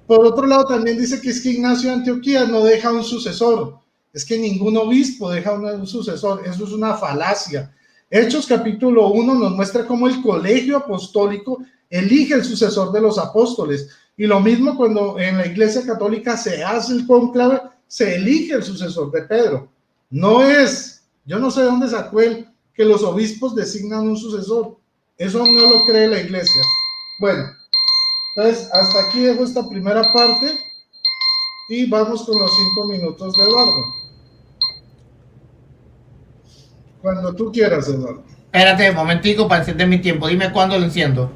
Por otro lado, también dice que es que Ignacio de Antioquía no deja un sucesor. Es que ningún obispo deja un sucesor. Eso es una falacia. Hechos capítulo 1 nos muestra cómo el colegio apostólico elige el sucesor de los apóstoles. Y lo mismo cuando en la iglesia católica se hace el cónclave, se elige el sucesor de Pedro. No es, yo no sé de dónde sacó él que los obispos designan un sucesor. Eso no lo cree la iglesia. Bueno, entonces hasta aquí dejo esta primera parte y vamos con los 5 minutos de Eduardo. Cuando tú quieras, Eduardo.
Espérate un momentico para encender mi tiempo. Dime cuándo lo enciendo.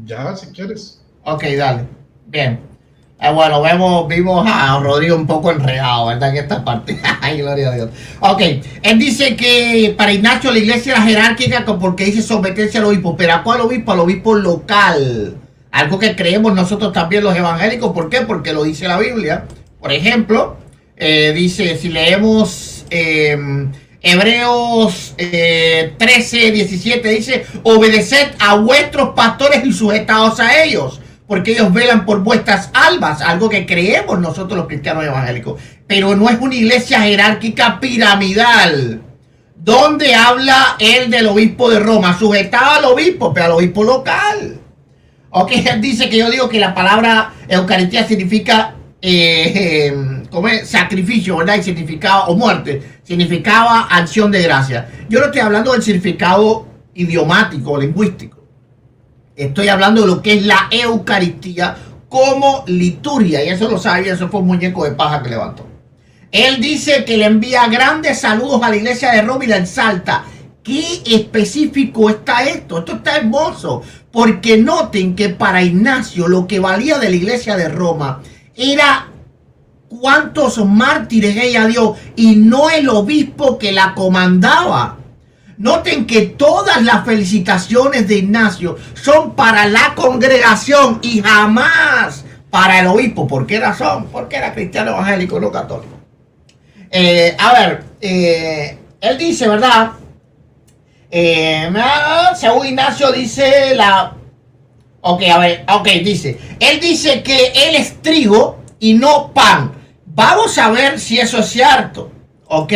Ya, si quieres.
Ok, dale. Bien. Bueno, vimos a Rodrigo un poco enredado, ¿verdad? En esta parte. Ay, gloria a Dios. Ok, él dice que para Ignacio la iglesia era jerárquica porque dice someterse al obispo. ¿Pero a cuál obispo? Al obispo local. Algo que creemos nosotros también los evangélicos. ¿Por qué? Porque lo dice la Biblia. Por ejemplo, dice, si leemos Hebreos 13, 17, dice, obedeced a vuestros pastores y sujetaos a ellos, porque ellos velan por vuestras almas, algo que creemos nosotros los cristianos evangélicos. Pero no es una iglesia jerárquica piramidal, donde habla él del obispo de Roma, sujetado al obispo, pero al obispo local. Ok, él dice que yo digo que la palabra Eucaristía significa ¿cómo es? Sacrificio, ¿verdad? Y significaba, o muerte, significaba acción de gracia. Yo no estoy hablando del significado idiomático o lingüístico. Estoy hablando de lo que es la Eucaristía como liturgia. Y eso lo sabía, eso fue un muñeco de paja que levantó. Él dice que le envía grandes saludos a la iglesia de Roma y la exalta. ¿Qué específico está esto? Esto está hermoso. Porque noten que para Ignacio lo que valía de la iglesia de Roma era cuántos mártires ella dio y no el obispo que la comandaba. Noten que todas las felicitaciones de Ignacio son para la congregación y jamás para el obispo. ¿Por qué razón? Porque era cristiano evangélico, no católico. Él dice, ¿verdad? Según Ignacio dice dice, él dice que él es trigo y no pan. Vamos a ver si eso es cierto, ¿ok?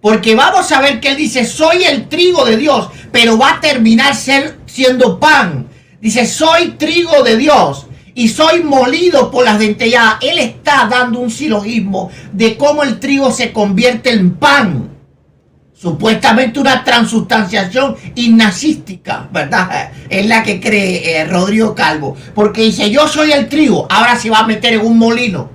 Porque vamos a ver que él dice, soy el trigo de Dios, pero va a terminar siendo pan. Dice, soy trigo de Dios y soy molido por las dentelladas. Él está dando un silogismo de cómo el trigo se convierte en pan. Supuestamente una transustanciación ignacística, ¿verdad? Es la que cree Rodrigo Calvo. Porque dice, yo soy el trigo, ahora se va a meter en un molino.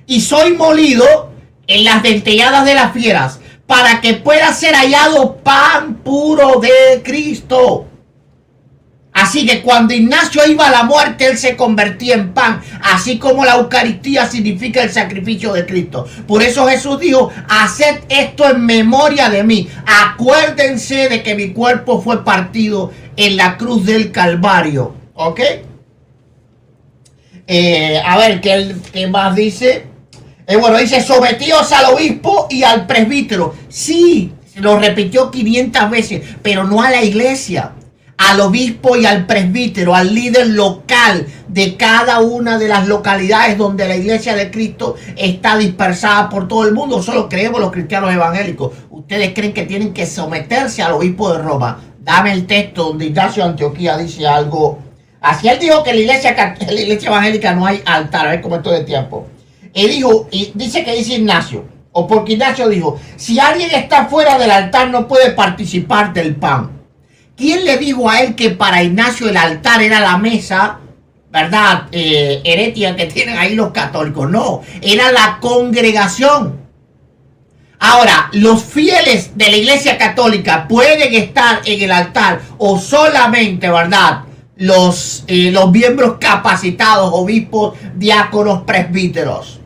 Y soy molido en las dentelladas de las fieras, para que pueda ser hallado pan puro de Cristo. Así que cuando Ignacio iba a la muerte, él se convertía en pan, así como la Eucaristía significa el sacrificio de Cristo. Por eso Jesús dijo, haced esto en memoria de mí. Acuérdense de que mi cuerpo fue partido en la cruz del Calvario. ¿Ok? ¿Qué más dice? Dice, sometidos al obispo y al presbítero. Sí, se lo repitió 500 veces, pero no a la iglesia. Al obispo y al presbítero, al líder local de cada una de las localidades donde la iglesia de Cristo está dispersada por todo el mundo. Solo creemos los cristianos evangélicos. Ustedes creen que tienen que someterse al obispo de Roma. Dame el texto donde Ignacio de Antioquía dice algo. Así él dijo que en la iglesia evangélica no hay altar. A ver cómo estoy de tiempo. Y dice que dice Ignacio, o porque Ignacio dijo, si alguien está fuera del altar no puede participar del pan. ¿Quién le dijo a él que para Ignacio el altar era la mesa, verdad, herética que tienen ahí los católicos? No, era la congregación. Ahora, los fieles de la iglesia católica pueden estar en el altar o solamente, verdad, los miembros capacitados, obispos, diáconos, presbíteros.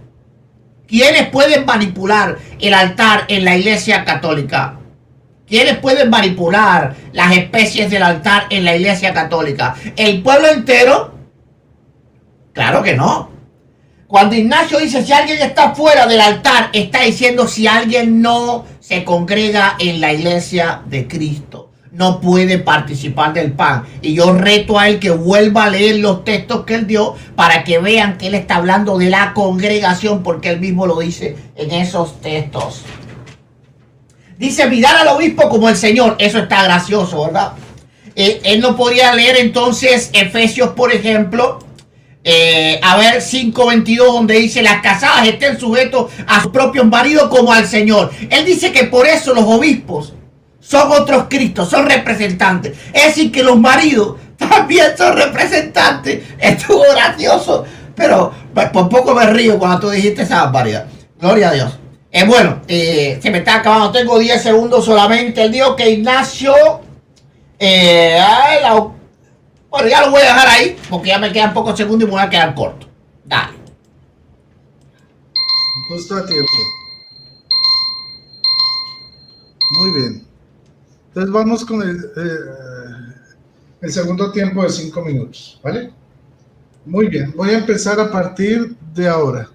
¿Quiénes pueden manipular el altar en la Iglesia Católica? ¿Quiénes pueden manipular las especies del altar en la Iglesia Católica? ¿El pueblo entero? Claro que no. Cuando Ignacio dice si alguien está fuera del altar, está diciendo si alguien no se congrega en la Iglesia de Cristo, no puede participar del pan. Y yo reto a él que vuelva a leer los textos que él dio para que vean que él está hablando de la congregación, porque él mismo lo dice en esos textos. Dice mirar al obispo como el Señor. Eso está gracioso, ¿verdad? Él no podría leer entonces Efesios, por ejemplo, a ver 5:22, donde dice las casadas estén sujetos a sus propios maridos como al Señor. Él dice que por eso los obispos son otros Cristos, son representantes. Es decir, que los maridos también son representantes. Estuvo gracioso, pero por poco me río cuando tú dijiste esa barbaridad. Gloria a Dios. Bueno, se me está acabando, tengo 10 segundos solamente. Él dijo que Ignacio, bueno, ya lo voy a dejar ahí, porque ya me quedan pocos segundos y me voy a quedar corto. Dale.
Justo a tiempo. Muy bien. Entonces vamos con el segundo tiempo de 5 minutos, ¿vale? Muy bien, voy a empezar a partir de ahora.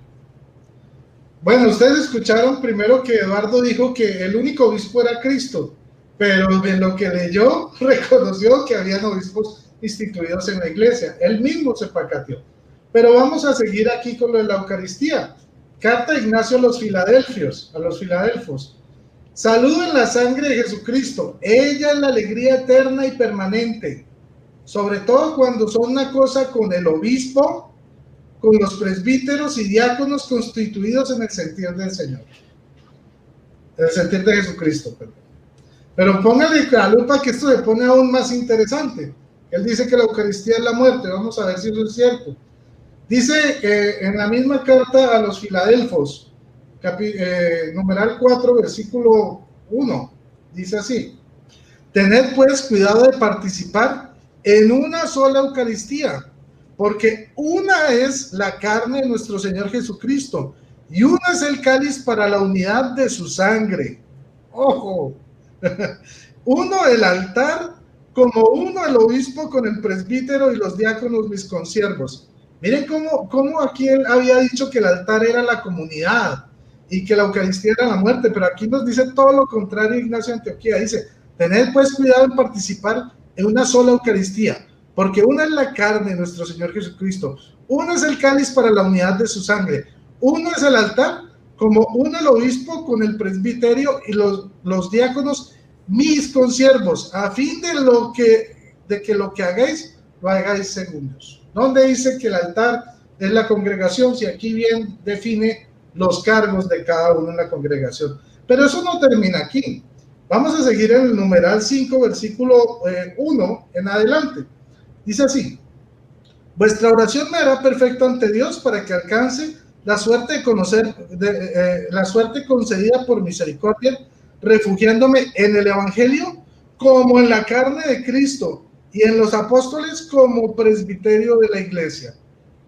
Bueno, ustedes escucharon primero que Eduardo dijo que el único obispo era Cristo, pero de lo que leyó reconoció que habían obispos instituidos en la iglesia. Él mismo se pacateó. Pero vamos a seguir aquí con lo de la Eucaristía. Carta de Ignacio a los Filadelfos. Saluden la sangre de Jesucristo. Ella es la alegría eterna y permanente. Sobre todo cuando son una cosa con el obispo, con los presbíteros y diáconos constituidos en el sentir del Señor. El sentir de Jesucristo, perdón. Pero póngale la lupa que esto se pone aún más interesante. Él dice que la Eucaristía es la muerte. Vamos a ver si eso es cierto. Dice en la misma carta a los Filadelfos, numeral 4, versículo 1, dice así: tened pues cuidado de participar en una sola Eucaristía, porque una es la carne de nuestro Señor Jesucristo y uno es el cáliz para la unidad de su sangre. ¡Ojo! Uno el altar, como uno el obispo con el presbítero y los diáconos mis consiervos. Miren cómo aquí él había dicho que el altar era la comunidad y que la Eucaristía era la muerte, pero aquí nos dice todo lo contrario Ignacio de Antioquía. Dice, tened pues cuidado en participar en una sola Eucaristía, porque una es la carne de nuestro Señor Jesucristo, uno es el cáliz para la unidad de su sangre, uno es el altar, como uno el obispo con el presbiterio y los diáconos mis consiervos, a fin de que lo que hagáis, lo hagáis según Dios. ¿Dónde dice que el altar es la congregación? Si aquí bien define los cargos de cada uno en la congregación. Pero eso no termina aquí. Vamos a seguir en el numeral 5, versículo 1 en adelante. Dice así: vuestra oración me hará perfecto ante Dios para que alcance la suerte de conocer, la suerte concedida por misericordia, refugiándome en el Evangelio como en la carne de Cristo y en los apóstoles como presbiterio de la iglesia.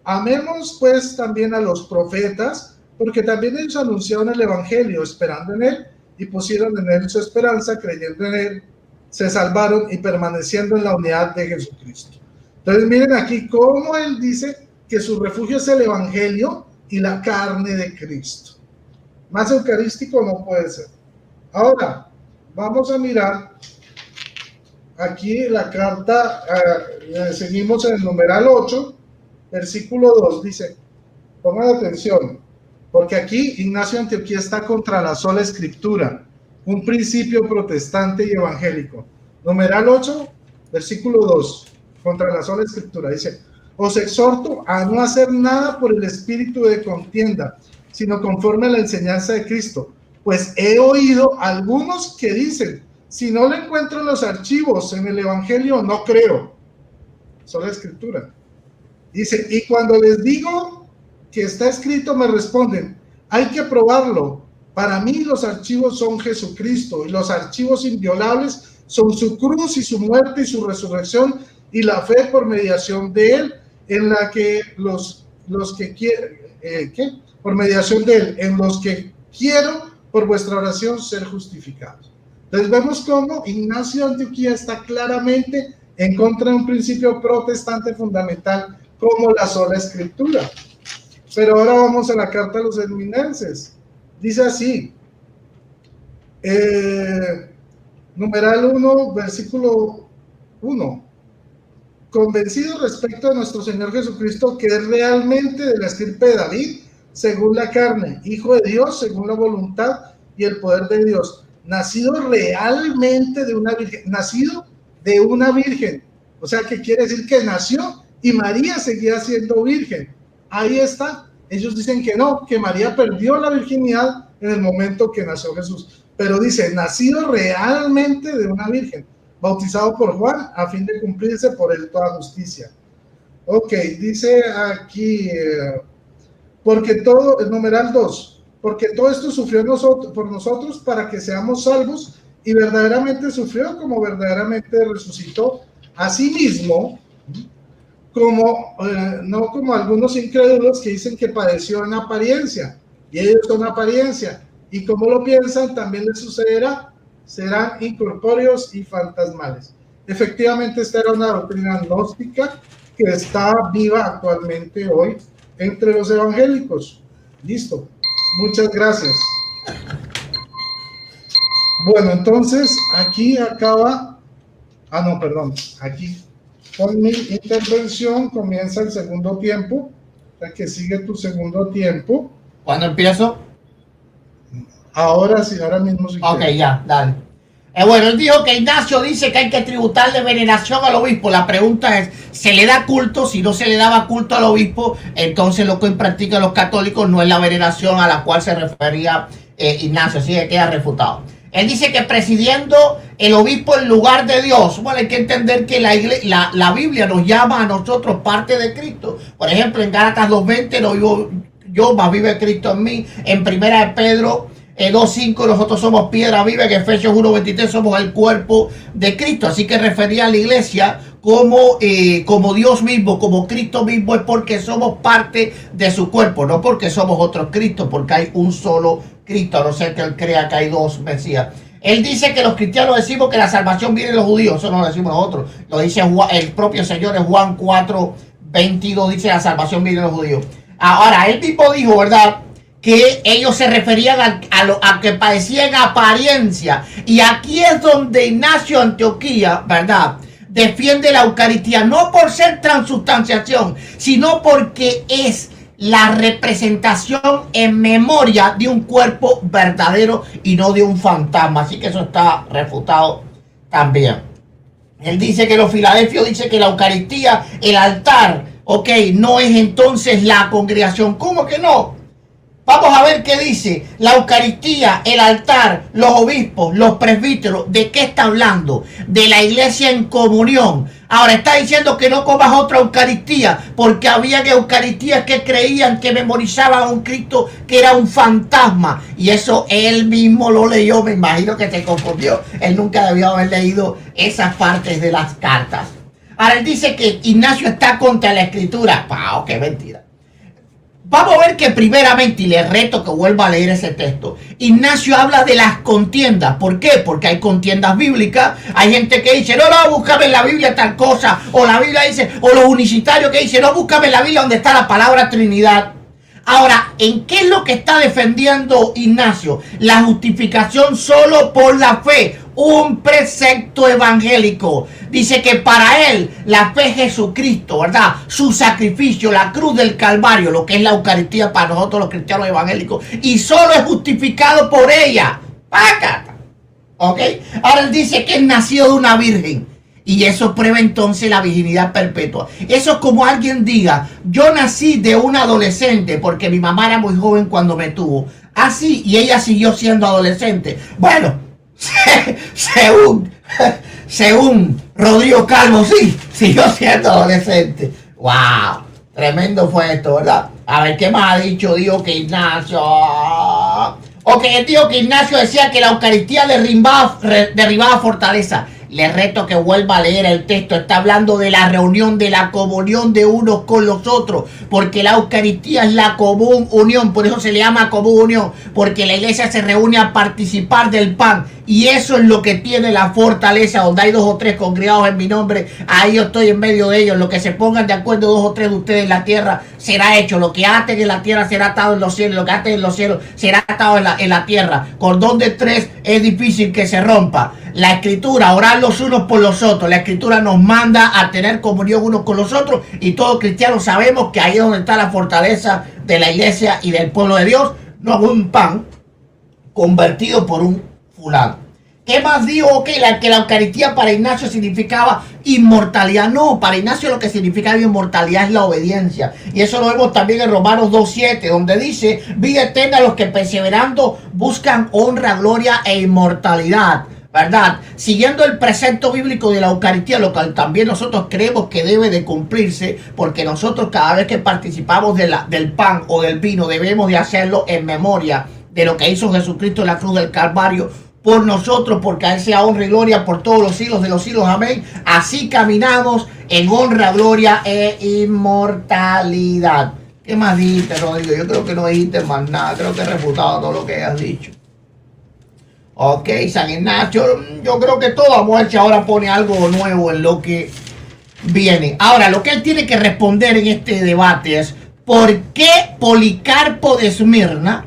Amemos pues también a los profetas, porque también ellos anunciaron el Evangelio, esperando en él, y pusieron en él su esperanza, creyendo en él, se salvaron y permaneciendo en la unidad de Jesucristo. Entonces miren aquí cómo él dice que su refugio es el Evangelio y la carne de Cristo. Más eucarístico no puede ser. Ahora, vamos a mirar aquí la carta, seguimos en el numeral 8, versículo 2, dice, pongan atención, porque aquí Ignacio de Antioquía está contra la sola escritura, un principio protestante y evangélico. Numeral 8, versículo 2, contra la sola escritura, dice, os exhorto a no hacer nada por el espíritu de contienda, sino conforme a la enseñanza de Cristo, pues he oído algunos que dicen, si no lo encuentro en los archivos, en el Evangelio, no creo. Sola escritura. Dice, y cuando les digo que está escrito, me responden, hay que probarlo. Para mí los archivos son Jesucristo, y los archivos inviolables son su cruz y su muerte y su resurrección, y la fe por mediación de él, en la que los que quieren, por mediación de él, en los que quiero por vuestra oración ser justificados. Entonces vemos cómo Ignacio de Antioquía está claramente en contra de un principio protestante fundamental como la sola escritura. Pero ahora vamos a la carta a los Edminenses. Dice así, numeral 1, versículo 1. Convencido respecto a nuestro Señor Jesucristo, que es realmente de la estirpe de David, según la carne, hijo de Dios, según la voluntad y el poder de Dios, nacido realmente de una virgen, nacido de una virgen. O sea, que quiere decir que nació y María seguía siendo virgen. Ahí está. Ellos dicen que no, que María perdió la virginidad en el momento que nació Jesús. Pero dice, nacido realmente de una virgen, bautizado por Juan, a fin de cumplirse por él toda justicia. Ok, dice aquí, porque todo, el numeral 2, porque todo esto sufrió por nosotros para que seamos salvos, y verdaderamente sufrió como verdaderamente resucitó. Asimismo, como no como algunos incrédulos que dicen que padeció en apariencia, y ellos son apariencia, y como lo piensan, también les sucederá, serán incorpóreos y fantasmales. Efectivamente, esta era una doctrina gnóstica que está viva actualmente hoy entre los evangélicos. Listo. Muchas gracias. Bueno, entonces, aquí acaba... Ah, no, perdón. Aquí, con mi intervención, comienza el segundo tiempo. La que sigue tu segundo tiempo.
¿Cuándo empiezo?
Ahora sí, ahora mismo sí.
Ok, ya, dale. Bueno, él dijo que Ignacio dice que hay que tributarle veneración al obispo. La pregunta es, ¿se le da culto? Si no se le daba culto al obispo, entonces lo que practican los católicos no es la veneración a la cual se refería Ignacio, así que queda refutado. Él dice que presidiendo el obispo en lugar de Dios. Bueno, hay que entender que la Biblia nos llama a nosotros parte de Cristo. Por ejemplo, en Gálatas 2:20, no vivo yo, más vive Cristo en mí. En Primera de Pedro 2:5, nosotros somos piedra viva. En Efesios 1:23 somos el cuerpo de Cristo. Así que refería a la iglesia como Dios mismo, como Cristo mismo, es porque somos parte de su cuerpo, no porque somos otros Cristo, porque hay un solo Cristo, a no ser que él crea que hay dos Mesías. Él dice que los cristianos decimos que la salvación viene de los judíos, eso no lo decimos nosotros, lo dice el propio Señor en Juan 4:22, dice la salvación viene de los judíos. Ahora, él mismo dijo, ¿verdad?, que ellos se referían a que padecían apariencia. Y aquí es donde Ignacio de Antioquía, ¿verdad?, defiende la Eucaristía, no por ser transubstanciación, sino porque es la representación en memoria de un cuerpo verdadero y no de un fantasma. Así que eso está refutado también. Él dice que los filadelfios dicen que la Eucaristía, el altar, ok, no es entonces la congregación. ¿Cómo que no? Vamos a ver qué dice. La Eucaristía, el altar, los obispos, los presbíteros. ¿De qué está hablando? De la iglesia en comunión. Ahora está diciendo que no comas otra Eucaristía, porque había Eucaristías que creían que memorizaban a un Cristo que era un fantasma. Y eso él mismo lo leyó, me imagino que se confundió. Él nunca debió haber leído esas partes de las cartas. Ahora él dice que Ignacio está contra la Escritura. ¡Pau! ¡Qué mentira! Vamos a ver que primeramente, y le reto que vuelva a leer ese texto, Ignacio habla de las contiendas. ¿Por qué? Porque hay contiendas bíblicas. Hay gente que dice, no, búscame en la Biblia tal cosa. O la Biblia dice, o los unicitarios que dicen, no, búscame en la Biblia donde está la palabra Trinidad. Ahora, ¿en qué es lo que está defendiendo Ignacio? La justificación solo por la fe. Un precepto evangélico. Dice que para él la fe es Jesucristo, ¿verdad? Su sacrificio, la cruz del Calvario, lo que es la Eucaristía para nosotros los cristianos evangélicos. Y solo es justificado por ella. ¡Pácata! ¿Ok? Ahora él dice que es nacido de una virgen. Y eso prueba entonces la virginidad perpetua. Eso es como alguien diga, yo nací de una adolescente porque mi mamá era muy joven cuando me tuvo. Así, y ella siguió siendo adolescente. Bueno, según Rodrigo Calvo, sí, siguió siendo adolescente. ¡Wow! Tremendo fue esto, ¿verdad? A ver, ¿qué más ha dicho? Dijo que Ignacio... Ok, él dijo que Ignacio decía que la Eucaristía derribaba fortaleza. Le reto que vuelva a leer el texto. Está hablando de la reunión, de la comunión de unos con los otros, porque la Eucaristía es la común unión. Por eso se le llama común unión, porque la iglesia se reúne a participar del pan, y eso es lo que tiene la fortaleza. Donde hay 2 o 3 congregados en mi nombre, ahí yo estoy en medio de ellos. Lo que se pongan de acuerdo 2 o 3 de ustedes en la tierra será hecho. Lo que aten en la tierra será atado en los cielos, lo que aten en los cielos será atado en la tierra. Cordón de 3 es difícil que se rompa. La escritura, orar los unos por los otros. La escritura nos manda a tener comunión unos con los otros, y todos cristianos sabemos que ahí es donde está la fortaleza de la iglesia y del pueblo de Dios. No un pan convertido por un fulano. ¿Qué más digo? Que la Eucaristía para Ignacio significaba inmortalidad. No, para Ignacio lo que significa inmortalidad es la obediencia. Y eso lo vemos también en Romanos 2:7, donde dice: vida eterna a los que perseverando buscan honra, gloria e inmortalidad. ¿Verdad? Siguiendo el precepto bíblico de la Eucaristía, lo cual también nosotros creemos que debe de cumplirse, porque nosotros cada vez que participamos del pan o del vino debemos de hacerlo en memoria de lo que hizo Jesucristo en la cruz del Calvario por nosotros, porque a Él sea honra y gloria por todos los siglos de los siglos. Amén. Así caminamos en honra, gloria e inmortalidad. ¿Qué más dijiste, Rodrigo? Yo creo que no dijiste más nada. Creo que he refutado todo lo que has dicho. Ok, San Ignacio, yo creo que toda muerte ahora pone algo nuevo en lo que viene. Ahora, lo que él tiene que responder en este debate es: ¿por qué Policarpo de Esmirna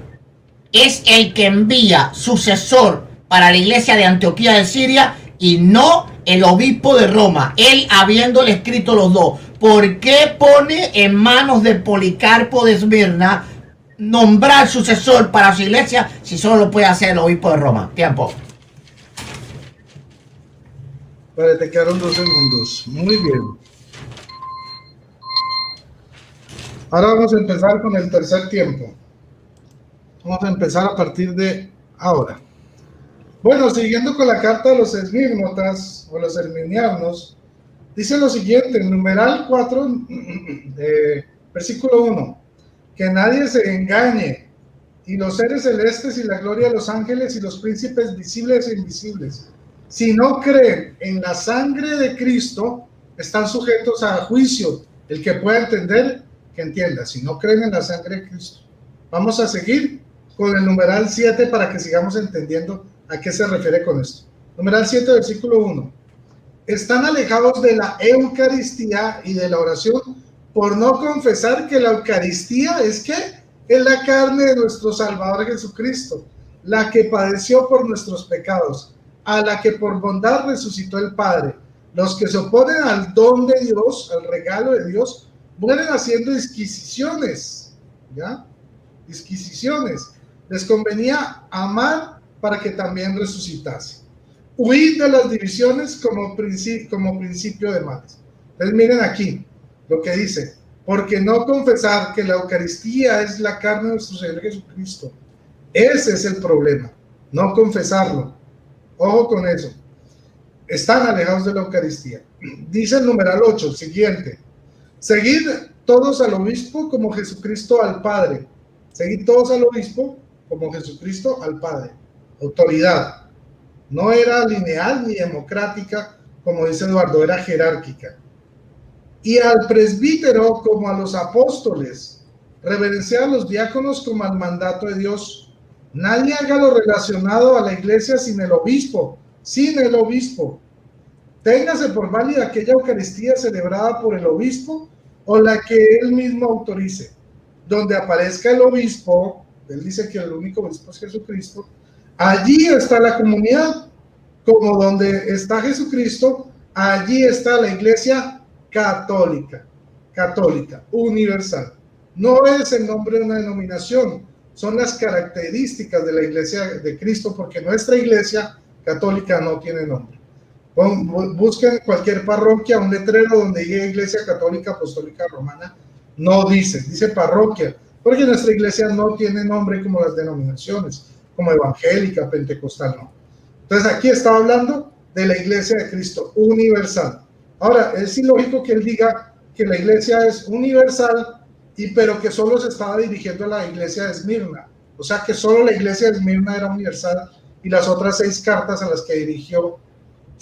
es el que envía sucesor para la iglesia de Antioquía de Siria y no el obispo de Roma, él habiéndole escrito los dos? ¿Por qué pone en manos de Policarpo de Esmirna nombrar sucesor para su iglesia si solo lo puede hacer el obispo de Roma? Tiempo.
Vale, te quedaron 2 segundos. Muy bien. Ahora vamos a empezar con el tercer tiempo. Vamos a empezar a partir de ahora. Bueno, siguiendo con la carta de los esmirnotas o los herminianos, dice lo siguiente, en numeral 4, versículo 1: que nadie se engañe, y los seres celestes y la gloria de los ángeles y los príncipes visibles e invisibles, si no creen en la sangre de Cristo, están sujetos a juicio. El que pueda entender, que entienda. Si no creen en la sangre de Cristo. Vamos a seguir con el numeral 7 para que sigamos entendiendo a qué se refiere con esto. Numeral 7, versículo 1. Están alejados de la Eucaristía y de la oración por no confesar que la Eucaristía es la carne de nuestro Salvador Jesucristo, la que padeció por nuestros pecados, a la que por bondad resucitó el Padre. Los que se oponen al don de Dios, al regalo de Dios, mueren haciendo disquisiciones, ¿ya? Disquisiciones. Les convenía amar para que también resucitase. Huid de las divisiones como principio de males. Entonces miren aquí lo que dice: porque no confesar que la Eucaristía es la carne de nuestro Señor Jesucristo. Ese es el problema, no confesarlo. Ojo con eso. Están alejados de la Eucaristía. Dice el numeral 8, siguiente: seguid todos al obispo como Jesucristo al Padre. Seguid todos al obispo como Jesucristo al Padre. Autoridad. No era lineal ni democrática, como dice Eduardo, era jerárquica. Y al presbítero como a los apóstoles. Reverenciar a los diáconos como al mandato de Dios. Nadie haga lo relacionado a la iglesia sin el obispo. Sin el obispo. Téngase por válida aquella Eucaristía celebrada por el obispo o la que él mismo autorice. Donde aparezca el obispo, él dice que el único obispo es Jesucristo, allí está la comunidad. Como donde está Jesucristo, allí está la iglesia católica, universal. No es el nombre de una denominación, son las características de la iglesia de Cristo, porque nuestra iglesia católica no tiene nombre. Busquen cualquier parroquia un letrero donde diga Iglesia Católica Apostólica Romana, no dice parroquia, porque nuestra iglesia no tiene nombre como las denominaciones, como evangélica, pentecostal, no. Entonces aquí estaba hablando de la iglesia de Cristo universal. Ahora, es ilógico que él diga que la iglesia es universal, pero que solo se estaba dirigiendo a la iglesia de Esmirna. O sea, que solo la iglesia de Esmirna era universal y las otras 6 cartas a las que dirigió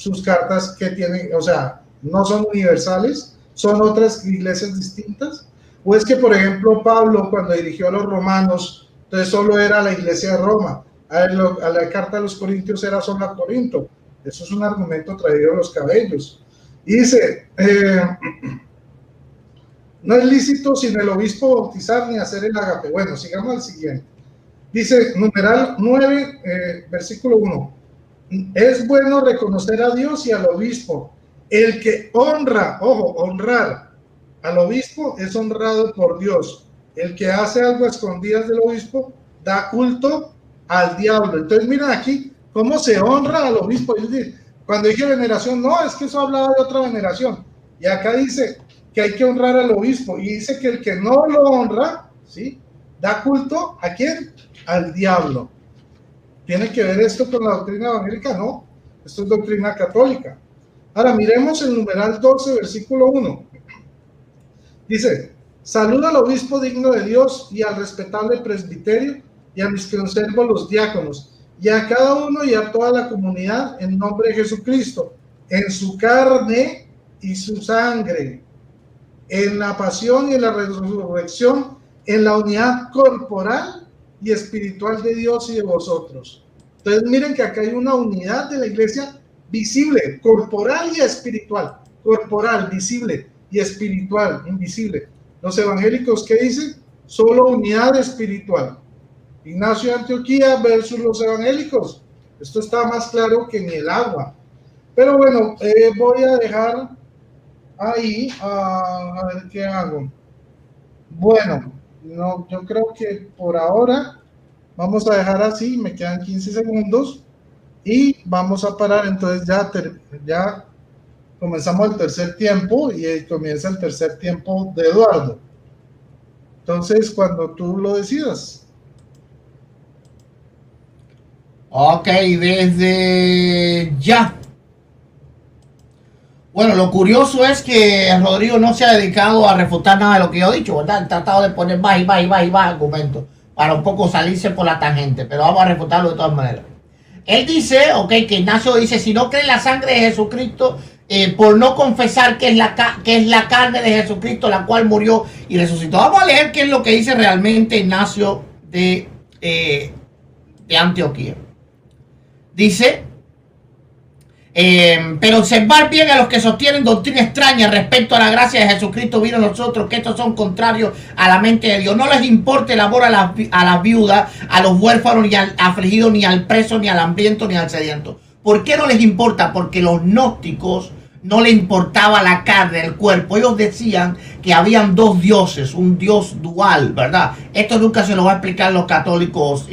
sus cartas que tienen, o sea, no son universales, son otras iglesias distintas? ¿O es que, por ejemplo, Pablo, cuando dirigió a los romanos, entonces solo era la iglesia de Roma, a la carta de los Corintios era solo a Corinto? Eso es un argumento traído de los cabellos. Y dice, no es lícito sin el obispo bautizar ni hacer el agape. Bueno, sigamos al siguiente. Dice, numeral 9, versículo 1. Es bueno reconocer a Dios y al obispo. El que honra, ojo, honrar al obispo es honrado por Dios. El que hace algo a escondidas del obispo da culto al diablo. Entonces miren aquí cómo se honra al obispo. Cuando dije veneración, no, es que eso hablaba de otra veneración. Y acá dice que hay que honrar al obispo. Y dice que el que no lo honra, ¿sí?, da culto ¿a quién? Al diablo. ¿Tiene que ver esto con la doctrina evangélica? No, esto es doctrina católica. Ahora miremos el numeral 12, versículo 1. Dice, saluda al obispo digno de Dios y al respetable presbiterio y a mis consiervos los diáconos y a cada uno y a toda la comunidad en nombre de Jesucristo, en su carne y su sangre, en la pasión y en la resurrección, en la unidad corporal y espiritual de Dios y de vosotros. Entonces miren que acá hay una unidad de la iglesia visible, corporal y espiritual. Corporal, visible, y espiritual, invisible. Los evangélicos, ¿qué dicen? Solo unidad espiritual. Ignacio de Antioquía versus los evangélicos. Esto está más claro que ni el agua. Pero bueno, voy a dejar ahí, a ver qué hago. Bueno, no, yo creo que por ahora vamos a dejar así, me quedan 15 segundos y vamos a parar. Entonces ya comenzamos el tercer tiempo y comienza el tercer tiempo de Eduardo. Entonces, cuando tú lo decidas.
Ok, desde ya. Bueno, lo curioso es que Rodrigo no se ha dedicado a refutar nada de lo que yo he dicho, ¿verdad? Ha tratado de poner más argumentos para un poco salirse por la tangente, pero vamos a refutarlo de todas maneras. Él dice, ok, que Ignacio dice, si no cree en la sangre de Jesucristo, por no confesar que es la carne de Jesucristo, la cual murió y resucitó. Vamos a leer qué es lo que dice realmente Ignacio de Antioquía. Dice, pero observar bien a los que sostienen doctrina extraña respecto a la gracia de Jesucristo vino a nosotros, que estos son contrarios a la mente de Dios. No les importa el amor a las viudas, a los huérfanos, ni al afligido, ni al preso, ni al hambriento, ni al sediento. ¿Por qué no les importa? Porque los gnósticos no les importaba la carne, el cuerpo. Ellos decían que habían dos dioses, un dios dual, ¿verdad? Esto nunca se lo va a explicar los católicos,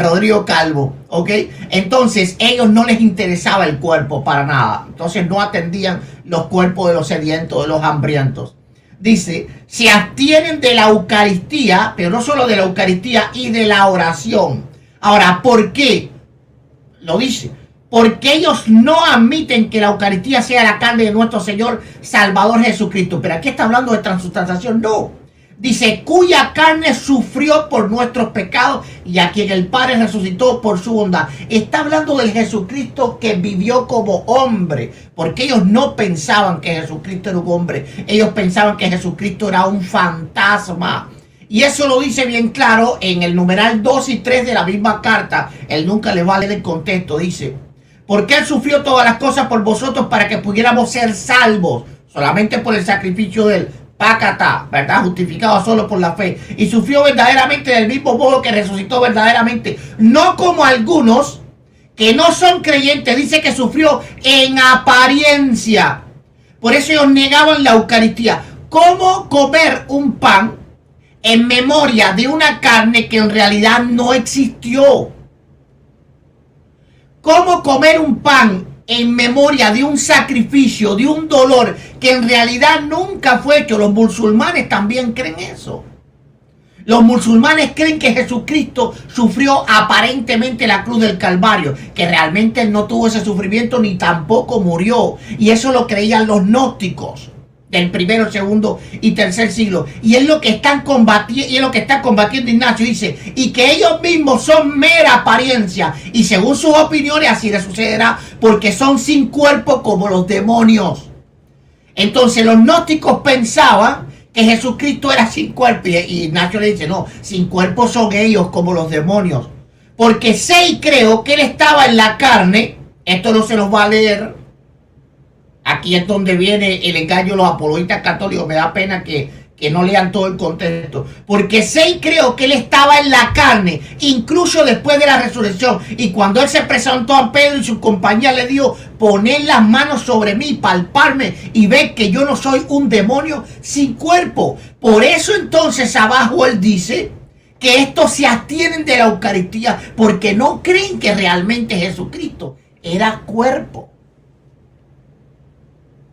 Rodrigo Calvo, ¿ok? Entonces, ellos no les interesaba el cuerpo para nada. Entonces, no atendían los cuerpos de los sedientos, de los hambrientos. Dice, se abstienen de la Eucaristía, pero no solo de la Eucaristía, y de la oración. Ahora, ¿por qué? Lo dice, porque ellos no admiten que la Eucaristía sea la carne de nuestro Señor Salvador Jesucristo. Pero aquí está hablando de transustanciación, no. Dice, cuya carne sufrió por nuestros pecados y a quien el Padre resucitó por su bondad. Está hablando del Jesucristo que vivió como hombre, porque ellos no pensaban que Jesucristo era un hombre. Ellos pensaban que Jesucristo era un fantasma. Y eso lo dice bien claro en el numeral 2 y 3 de la misma carta. Él nunca le va a leer el contexto. Dice, porque Él sufrió todas las cosas por vosotros para que pudiéramos ser salvos solamente por el sacrificio de Él. Pácata, ¿verdad? Justificado solo por la fe. Y sufrió verdaderamente del mismo modo que resucitó verdaderamente. No como algunos que no son creyentes. Dice que sufrió en apariencia. Por eso ellos negaban la Eucaristía. ¿Cómo comer un pan en memoria de una carne que en realidad no existió? ¿Cómo comer un pan en memoria de un sacrificio, de un dolor que en realidad nunca fue hecho? Los musulmanes también creen eso. Los musulmanes creen que Jesucristo sufrió aparentemente la cruz del Calvario, que realmente no tuvo ese sufrimiento ni tampoco murió. Y eso lo creían los gnósticos. del primero, segundo y tercer siglo. Y es lo que están combatiendo, y es lo que está combatiendo Ignacio. Dice, y que ellos mismos son mera apariencia, y según sus opiniones así le sucederá, porque son sin cuerpo como los demonios. Entonces los gnósticos pensaban que Jesucristo era sin cuerpo, y Ignacio le dice, no, sin cuerpo son ellos como los demonios, porque sé y creo que él estaba en la carne. Esto no se los va a leer. Aquí es donde viene el engaño de los apologistas católicos. Me da pena que no lean todo el contexto. Porque sé y creo que él estaba en la carne, incluso después de la resurrección. Y cuando él se presentó a Pedro y su compañía le dio, poner las manos sobre mí, palparme y ver que yo no soy un demonio sin cuerpo. Por eso entonces abajo él dice que estos se abstienen de la Eucaristía porque no creen que realmente Jesucristo era cuerpo.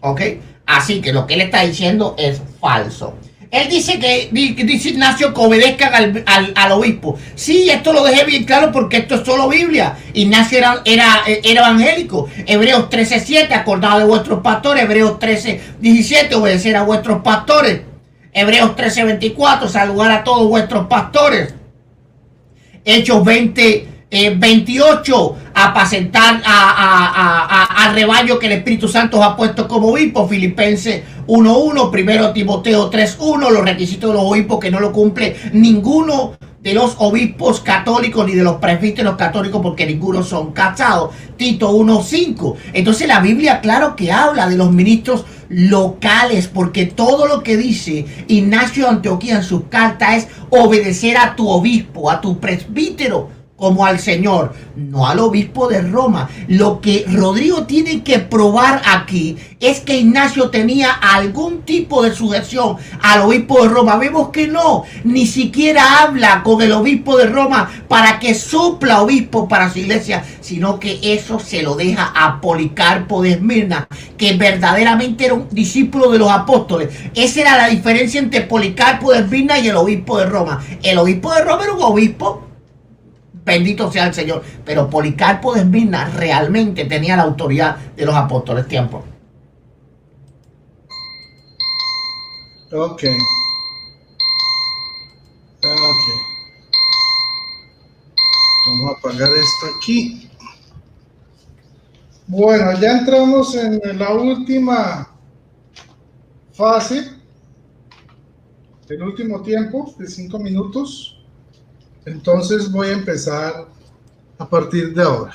¿Ok? Así que lo que él está diciendo es falso. Él dice dice Ignacio que obedezcan al obispo. Sí, esto lo dejé bien claro porque esto es solo Biblia. Ignacio era evangélico. Hebreos 13:7, acordado de vuestros pastores. Hebreos 13:17, obedecer a vuestros pastores. Hebreos 13:24, saludar a todos vuestros pastores. Hechos 28, apacentar al rebaño que el Espíritu Santo os ha puesto como obispo. Filipenses 1:1, 1 Timoteo 3:1, los requisitos de los obispos que no lo cumple ninguno de los obispos católicos ni de los presbíteros católicos porque ninguno son casados. Tito 1:5. Entonces la Biblia claro que habla de los ministros locales, porque todo lo que dice Ignacio de Antioquía en sus cartas es obedecer a tu obispo, a tu presbítero, como al Señor, no al obispo de Roma. Lo que Rodrigo tiene que probar aquí es que Ignacio tenía algún tipo de sujeción al obispo de Roma. Vemos que no, ni siquiera habla con el obispo de Roma para que supla obispo para su iglesia, sino que eso se lo deja a Policarpo de Esmirna, que verdaderamente era un discípulo de los apóstoles. Esa era la diferencia entre Policarpo de Esmirna y el obispo de Roma. El obispo de Roma era un obispo, bendito sea el Señor, pero Policarpo de Esmirna realmente tenía la autoridad de los apóstoles. Tiempo.
Ok. Vamos a apagar esto aquí. Bueno, ya entramos en la última fase, el último tiempo de 5 minutos. Entonces voy a empezar a partir de ahora.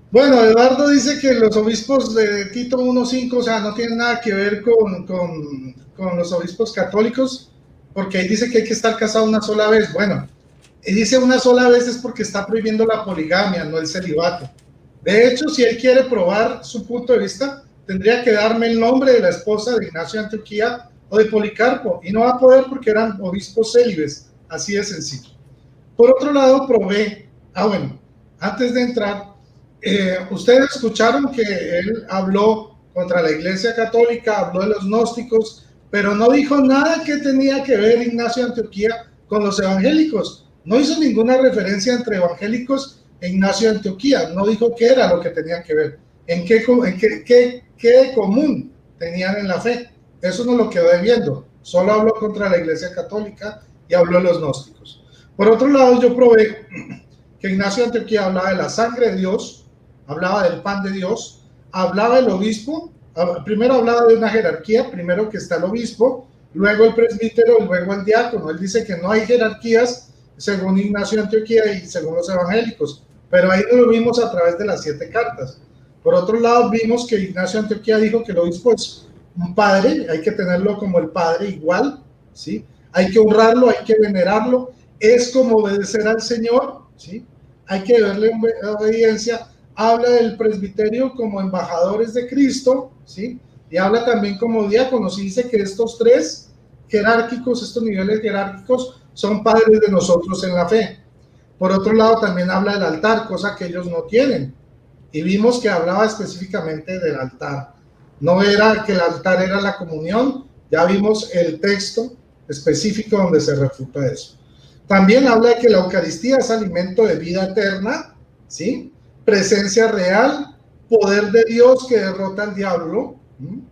Bueno, Eduardo dice que los obispos de Tito 1:5, o sea, no tienen nada que ver con los obispos católicos, porque ahí dice que hay que estar casado una sola vez. Bueno, y dice una sola vez es porque está prohibiendo la poligamia, no el celibato. De hecho, si él quiere probar su punto de vista, tendría que darme el nombre de la esposa de Ignacio de Antioquía o de Policarpo, y no va a poder porque eran obispos célibes. Así de sencillo. Por otro lado, probé, bueno, antes de entrar, ustedes escucharon que él habló contra la Iglesia Católica, habló de los gnósticos, pero no dijo nada que tenía que ver Ignacio de Antioquía con los evangélicos. No hizo ninguna referencia entre evangélicos e Ignacio de Antioquía. No dijo qué era lo que tenían que ver, en qué de común tenían en la fe. Eso no lo quedó debiendo. Solo habló contra la Iglesia Católica y habló de los gnósticos. Por otro lado, yo probé que Ignacio de Antioquía hablaba de la sangre de Dios, hablaba del pan de Dios, hablaba del obispo, primero hablaba de una jerarquía, primero que está el obispo, luego el presbítero y luego el diácono. Él dice que no hay jerarquías según Ignacio de Antioquía y según los evangélicos, pero ahí lo vimos a través de las 7 cartas. Por otro lado, vimos que Ignacio de Antioquía dijo que el obispo es un padre, hay que tenerlo como el padre igual, ¿sí? Hay que honrarlo, hay que venerarlo, es como obedecer al Señor, ¿sí? Hay que darle obediencia. Habla del presbiterio como embajadores de Cristo, ¿sí? Y habla también como diáconos, y dice que estos 3 jerárquicos, estos niveles jerárquicos, son padres de nosotros en la fe. Por otro lado, también habla del altar, cosa que ellos no tienen, y vimos que hablaba específicamente del altar. No era que el altar era la comunión, ya vimos el texto específico donde se refuta eso. También habla de que la Eucaristía es alimento de vida eterna, ¿sí? Presencia real, poder de Dios que derrota al diablo, ¿sí?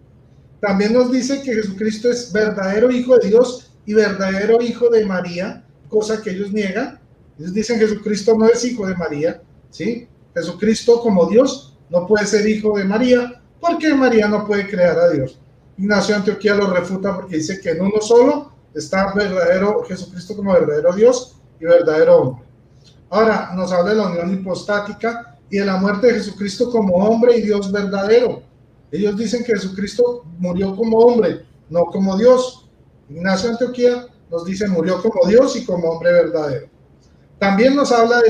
También nos dice que Jesucristo es verdadero Hijo de Dios y verdadero Hijo de María, cosa que ellos niegan. Ellos dicen que Jesucristo no es hijo de María, ¿sí? Jesucristo como Dios no puede ser hijo de María porque María no puede crear a Dios. Ignacio de Antioquía lo refuta porque dice que en uno solo está verdadero Jesucristo como verdadero Dios y verdadero hombre. Ahora nos habla de la unión hipostática y de la muerte de Jesucristo como hombre y Dios verdadero. Ellos dicen que Jesucristo murió como hombre, no como Dios. Ignacio de Antioquía nos dice murió como Dios y como hombre verdadero. También nos habla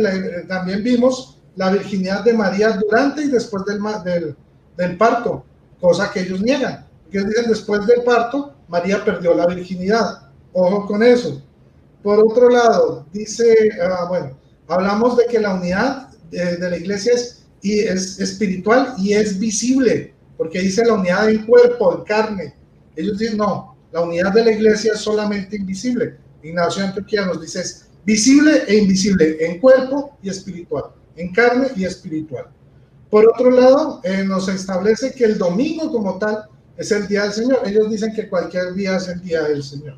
también vimos la virginidad de María durante y después del parto, cosa que ellos niegan. Ellos dicen después del parto María perdió la virginidad. Ojo con eso. Por otro lado, dice, hablamos de que la unidad de la iglesia es espiritual y es visible, porque dice la unidad en cuerpo, en carne. Ellos dicen no, la unidad de la iglesia es solamente invisible. Ignacio de Antioquía nos dice es visible e invisible, en cuerpo y espiritual, en carne y espiritual. Por otro lado, nos establece que el domingo como tal es el día del Señor. Ellos dicen que cualquier día es el día del Señor.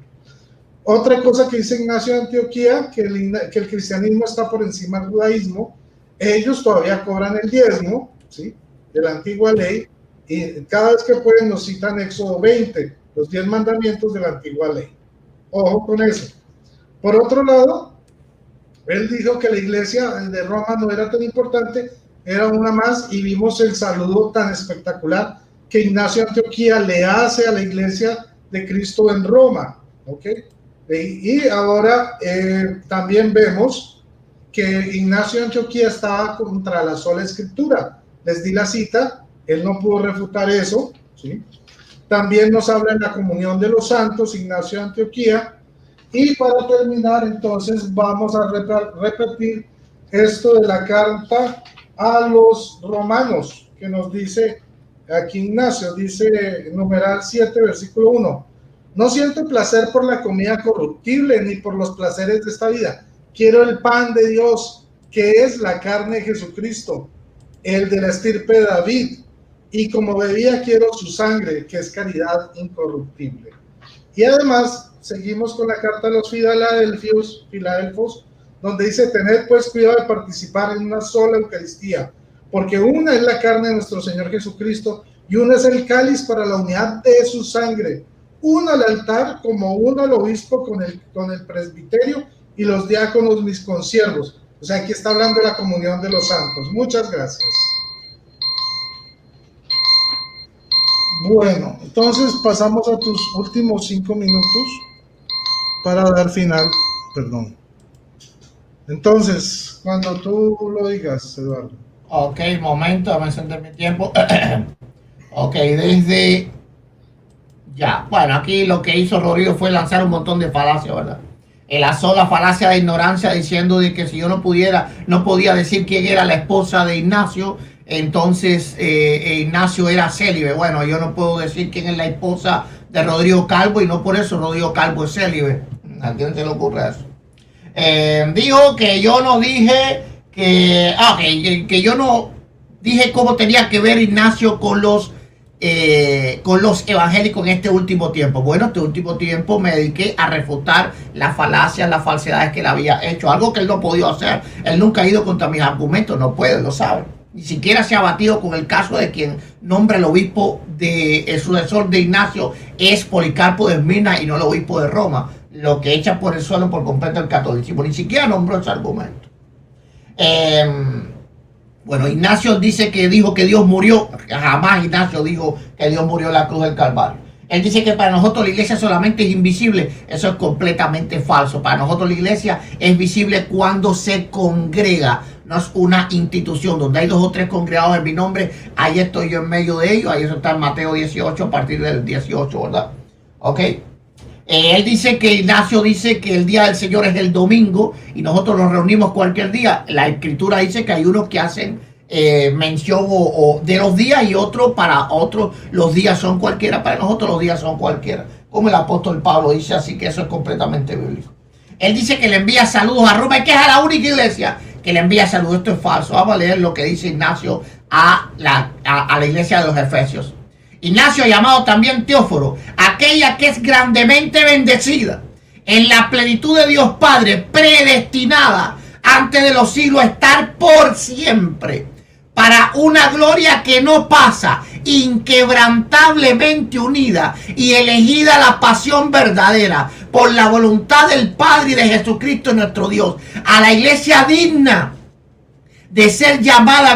Otra cosa que dice Ignacio de Antioquía, que el cristianismo está por encima del judaísmo. Ellos todavía cobran el diezmo, ¿sí?, de la antigua ley, y cada vez que pueden nos citan Éxodo 20, los 10 mandamientos de la antigua ley. Ojo con eso. Por otro lado, él dijo que la iglesia de Roma no era tan importante, era una más, y vimos el saludo tan espectacular que Ignacio de Antioquía le hace a la iglesia de Cristo en Roma, ¿ok? Y ahora también vemos que Ignacio de Antioquía estaba contra la sola escritura. Les di la cita, él no pudo refutar eso, ¿sí? También nos habla en la comunión de los santos, Ignacio de Antioquía. Y para terminar, entonces, vamos a repetir esto de la carta a los romanos, que nos dice aquí Ignacio, dice numeral 7, versículo 1. No siento placer por la comida corruptible, ni por los placeres de esta vida. Quiero el pan de Dios, que es la carne de Jesucristo, el de la estirpe de David, y como bebida quiero su sangre, que es caridad incorruptible. Y además, seguimos con la carta de los Filadelfos, donde dice, tened pues cuidado de participar en una sola Eucaristía, porque una es la carne de nuestro Señor Jesucristo, y una es el cáliz para la unidad de su sangre, uno al altar, como uno al obispo con el presbiterio, y los diáconos mis consiervos. O sea, aquí está hablando de la comunión de los santos. Muchas gracias. Bueno, entonces pasamos a tus últimos 5 minutos para dar final. Perdón. Entonces, cuando tú lo digas, Eduardo.
Ok, momento, vamos a encender mi tiempo. Ok, desde... Ya, bueno, aquí lo que hizo Rodrigo fue lanzar un montón de falacias, ¿verdad? Él lanzó la falacia de ignorancia diciendo de que si yo no podía decir quién era la esposa de Ignacio, entonces Ignacio era célibe. Bueno, yo no puedo decir quién es la esposa de Rodrigo Calvo y no por eso Rodrigo Calvo es célibe. ¿A quién se le ocurre eso? Dijo que yo no dije que yo no dije cómo tenía que ver Ignacio con los evangélicos en este último tiempo. Bueno, este último tiempo me dediqué a refutar las falacias, las falsedades que él había hecho, algo que él no podía hacer. Él nunca ha ido contra mis argumentos, no puede, lo sabe. Ni siquiera se ha batido con el caso de quien nombra el obispo el sucesor de Ignacio es Policarpo de Esmirna y no el obispo de Roma, lo que echa por el suelo por completo el catolicismo. Ni siquiera nombró ese argumento. Bueno, Ignacio dijo que Dios murió. Jamás Ignacio dijo que Dios murió en la cruz del Calvario. Él dice que para nosotros la iglesia solamente es invisible. Eso es completamente falso. Para nosotros la iglesia es visible cuando se congrega. No es una institución donde hay 2 o 3 congregados en mi nombre. Ahí estoy yo en medio de ellos. Ahí eso está en Mateo 18 a partir del 18, ¿verdad? Ok. Él dice que Ignacio dice que el día del Señor es el domingo y nosotros nos reunimos cualquier día. La escritura dice que hay unos que hacen mención de los días y otros para otros los días son cualquiera. Para nosotros los días son cualquiera. Como el apóstol Pablo dice, así que eso es completamente bíblico. Él dice que le envía saludos a Roma y que es a la única iglesia que le envía saludos. Esto es falso. Vamos a leer lo que dice Ignacio a la iglesia de los Efesios. Ignacio, llamado también Teóforo, aquella que es grandemente bendecida en la plenitud de Dios Padre, predestinada antes de los siglos a estar por siempre, para una gloria que no pasa, inquebrantablemente unida y elegida a la pasión verdadera, por la voluntad del Padre y de Jesucristo nuestro Dios, a la iglesia digna de ser llamada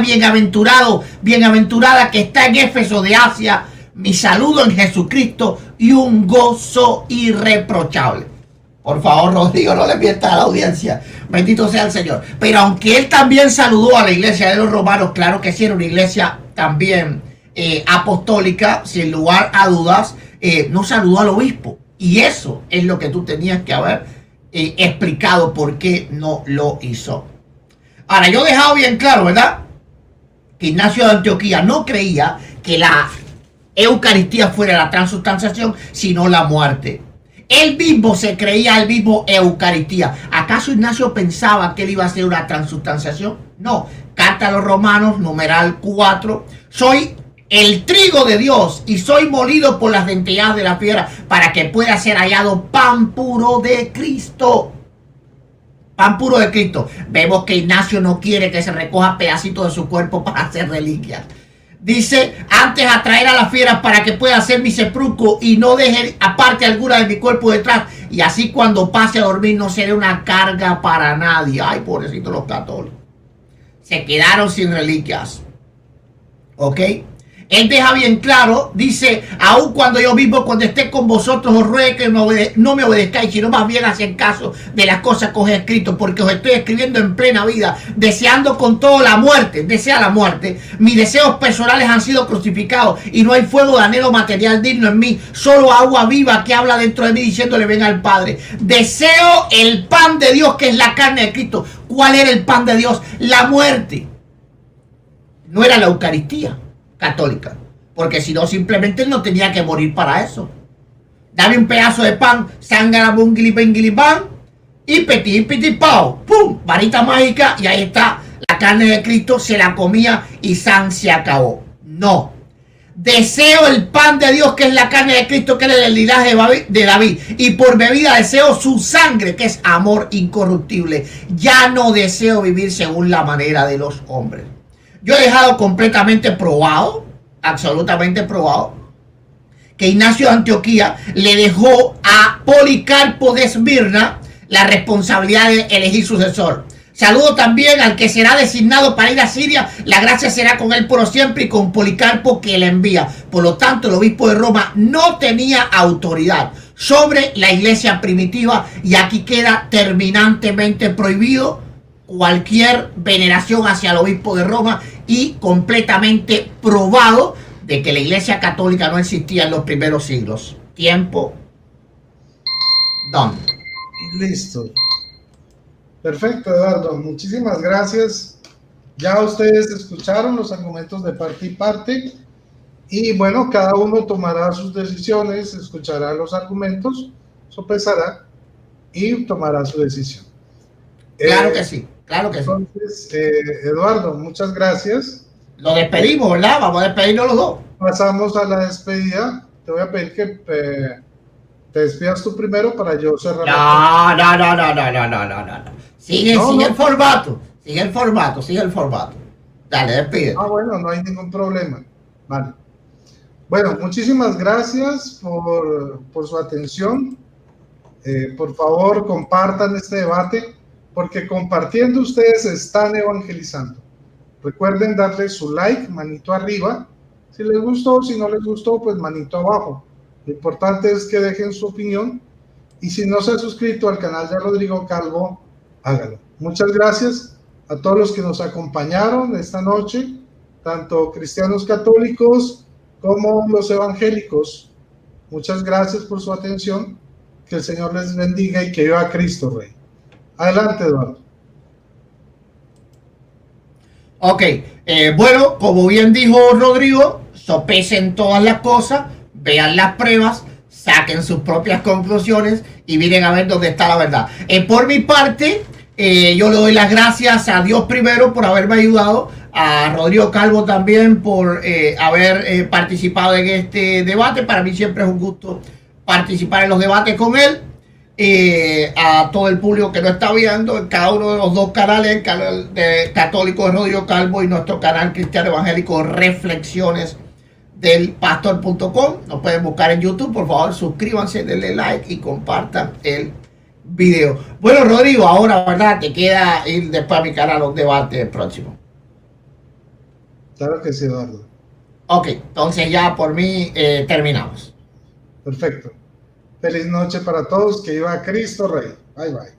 bienaventurada que está en Éfeso de Asia, mi saludo en Jesucristo y un gozo irreprochable. Por favor, Rodrigo, no le mientas a la audiencia. Bendito sea el Señor. Pero aunque él también saludó a la iglesia de los romanos, claro que sí, era una iglesia también apostólica, sin lugar a dudas, no saludó al obispo. Y eso es lo que tú tenías que haber explicado por qué no lo hizo. Ahora, yo he dejado bien claro, ¿verdad?, que Ignacio de Antioquía no creía que la Eucaristía fuera la transubstanciación, sino la muerte. Él mismo se creía el mismo Eucaristía. ¿Acaso Ignacio pensaba que él iba a hacer una transubstanciación? No. Carta a los Romanos, numeral 4. Soy el trigo de Dios y soy molido por las dentelladas de la fiera para que pueda ser hallado pan puro de Cristo. Pan puro de Cristo. Vemos que Ignacio no quiere que se recoja pedacitos de su cuerpo para hacer reliquias. Dice, antes atraer a las fieras para que pueda hacer mi sepulcro y no deje aparte alguna de mi cuerpo detrás. Y así cuando pase a dormir no seré una carga para nadie. Ay, pobrecitos los católicos. Se quedaron sin reliquias. ¿Ok? Él deja bien claro, dice, aun cuando yo vivo, cuando esté con vosotros, os ruego que no me obedezcáis, sino más bien hacen caso de las cosas que os he escrito, porque os estoy escribiendo en plena vida, deseando con todo la muerte, desea la muerte. Mis deseos personales han sido crucificados y no hay fuego de anhelo material digno en mí, solo agua viva que habla dentro de mí diciéndole ven al Padre. Deseo el pan de Dios, que es la carne de Cristo. ¿Cuál era el pan de Dios? La muerte. No era la Eucaristía católica, porque si no simplemente él no tenía que morir para eso. Dame un pedazo de pan, sangarabun gilipán y petit pao, pum, varita mágica y ahí está la carne de Cristo, se la comía y san se acabó. No, deseo el pan de Dios, que es la carne de Cristo, que es el linaje de David, y por bebida deseo su sangre, que es amor incorruptible. Ya no deseo vivir según la manera de los hombres. Yo he dejado completamente probado, absolutamente probado, que Ignacio de Antioquía le dejó a Policarpo de Esmirna la responsabilidad de elegir sucesor. Saludo también al que será designado para ir a Siria. La gracia será con él por siempre y con Policarpo que le envía. Por lo tanto, el obispo de Roma no tenía autoridad sobre la iglesia primitiva y aquí queda terminantemente prohibido cualquier veneración hacia el obispo de Roma y completamente probado de que la iglesia católica no existía en los primeros siglos. Tiempo. Done.
Listo. Perfecto, Eduardo. Muchísimas gracias. Ya ustedes escucharon los argumentos de parte y parte. Y bueno, cada uno tomará sus decisiones, escuchará los argumentos, sopesará y tomará su decisión.
Claro que sí. Claro que sí.
Entonces, Eduardo, muchas gracias.
Lo despedimos, ¿verdad? Vamos a despedirnos los dos.
Pasamos a la despedida. Te voy a pedir que te despidas tú primero para yo cerrar.
No. Sigue el formato. Sigue el formato. Dale, despide.
Bueno, no hay ningún problema. Vale. Bueno, muchísimas gracias por su atención. Por favor, compartan este debate, porque compartiendo ustedes están evangelizando. Recuerden darle su like, manito arriba. Si les gustó, si no les gustó, pues manito abajo. Lo importante es que dejen su opinión. Y si no se ha suscrito al canal de Rodrigo Calvo, hágalo. Muchas gracias a todos los que nos acompañaron esta noche, tanto cristianos católicos como los evangélicos. Muchas gracias por su atención. Que el Señor les bendiga y que viva Cristo Rey. Adelante, Eduardo.
Ok, bueno, como bien dijo Rodrigo, sopesen todas las cosas, vean las pruebas, saquen sus propias conclusiones y miren a ver dónde está la verdad. Por mi parte, Yo le doy las gracias a Dios primero por haberme ayudado, a Rodrigo Calvo también por haber participado en este debate. Para mí siempre es un gusto participar en los debates con él. A todo el público que nos está viendo en cada uno de los dos canales, el canal de Católico de Rodrigo Calvo y nuestro canal Cristiano Evangélico Reflexiones del Pastor.com. Nos pueden buscar en YouTube. Por favor, suscríbanse, denle like y compartan el video. Bueno, Rodrigo, ahora, ¿verdad? Te queda ir después a mi canal a un debate próximo.
Claro que sí, Eduardo.
Ok, entonces ya por mí terminamos.
Perfecto. Feliz noche para todos. Que viva Cristo Rey. Bye, bye.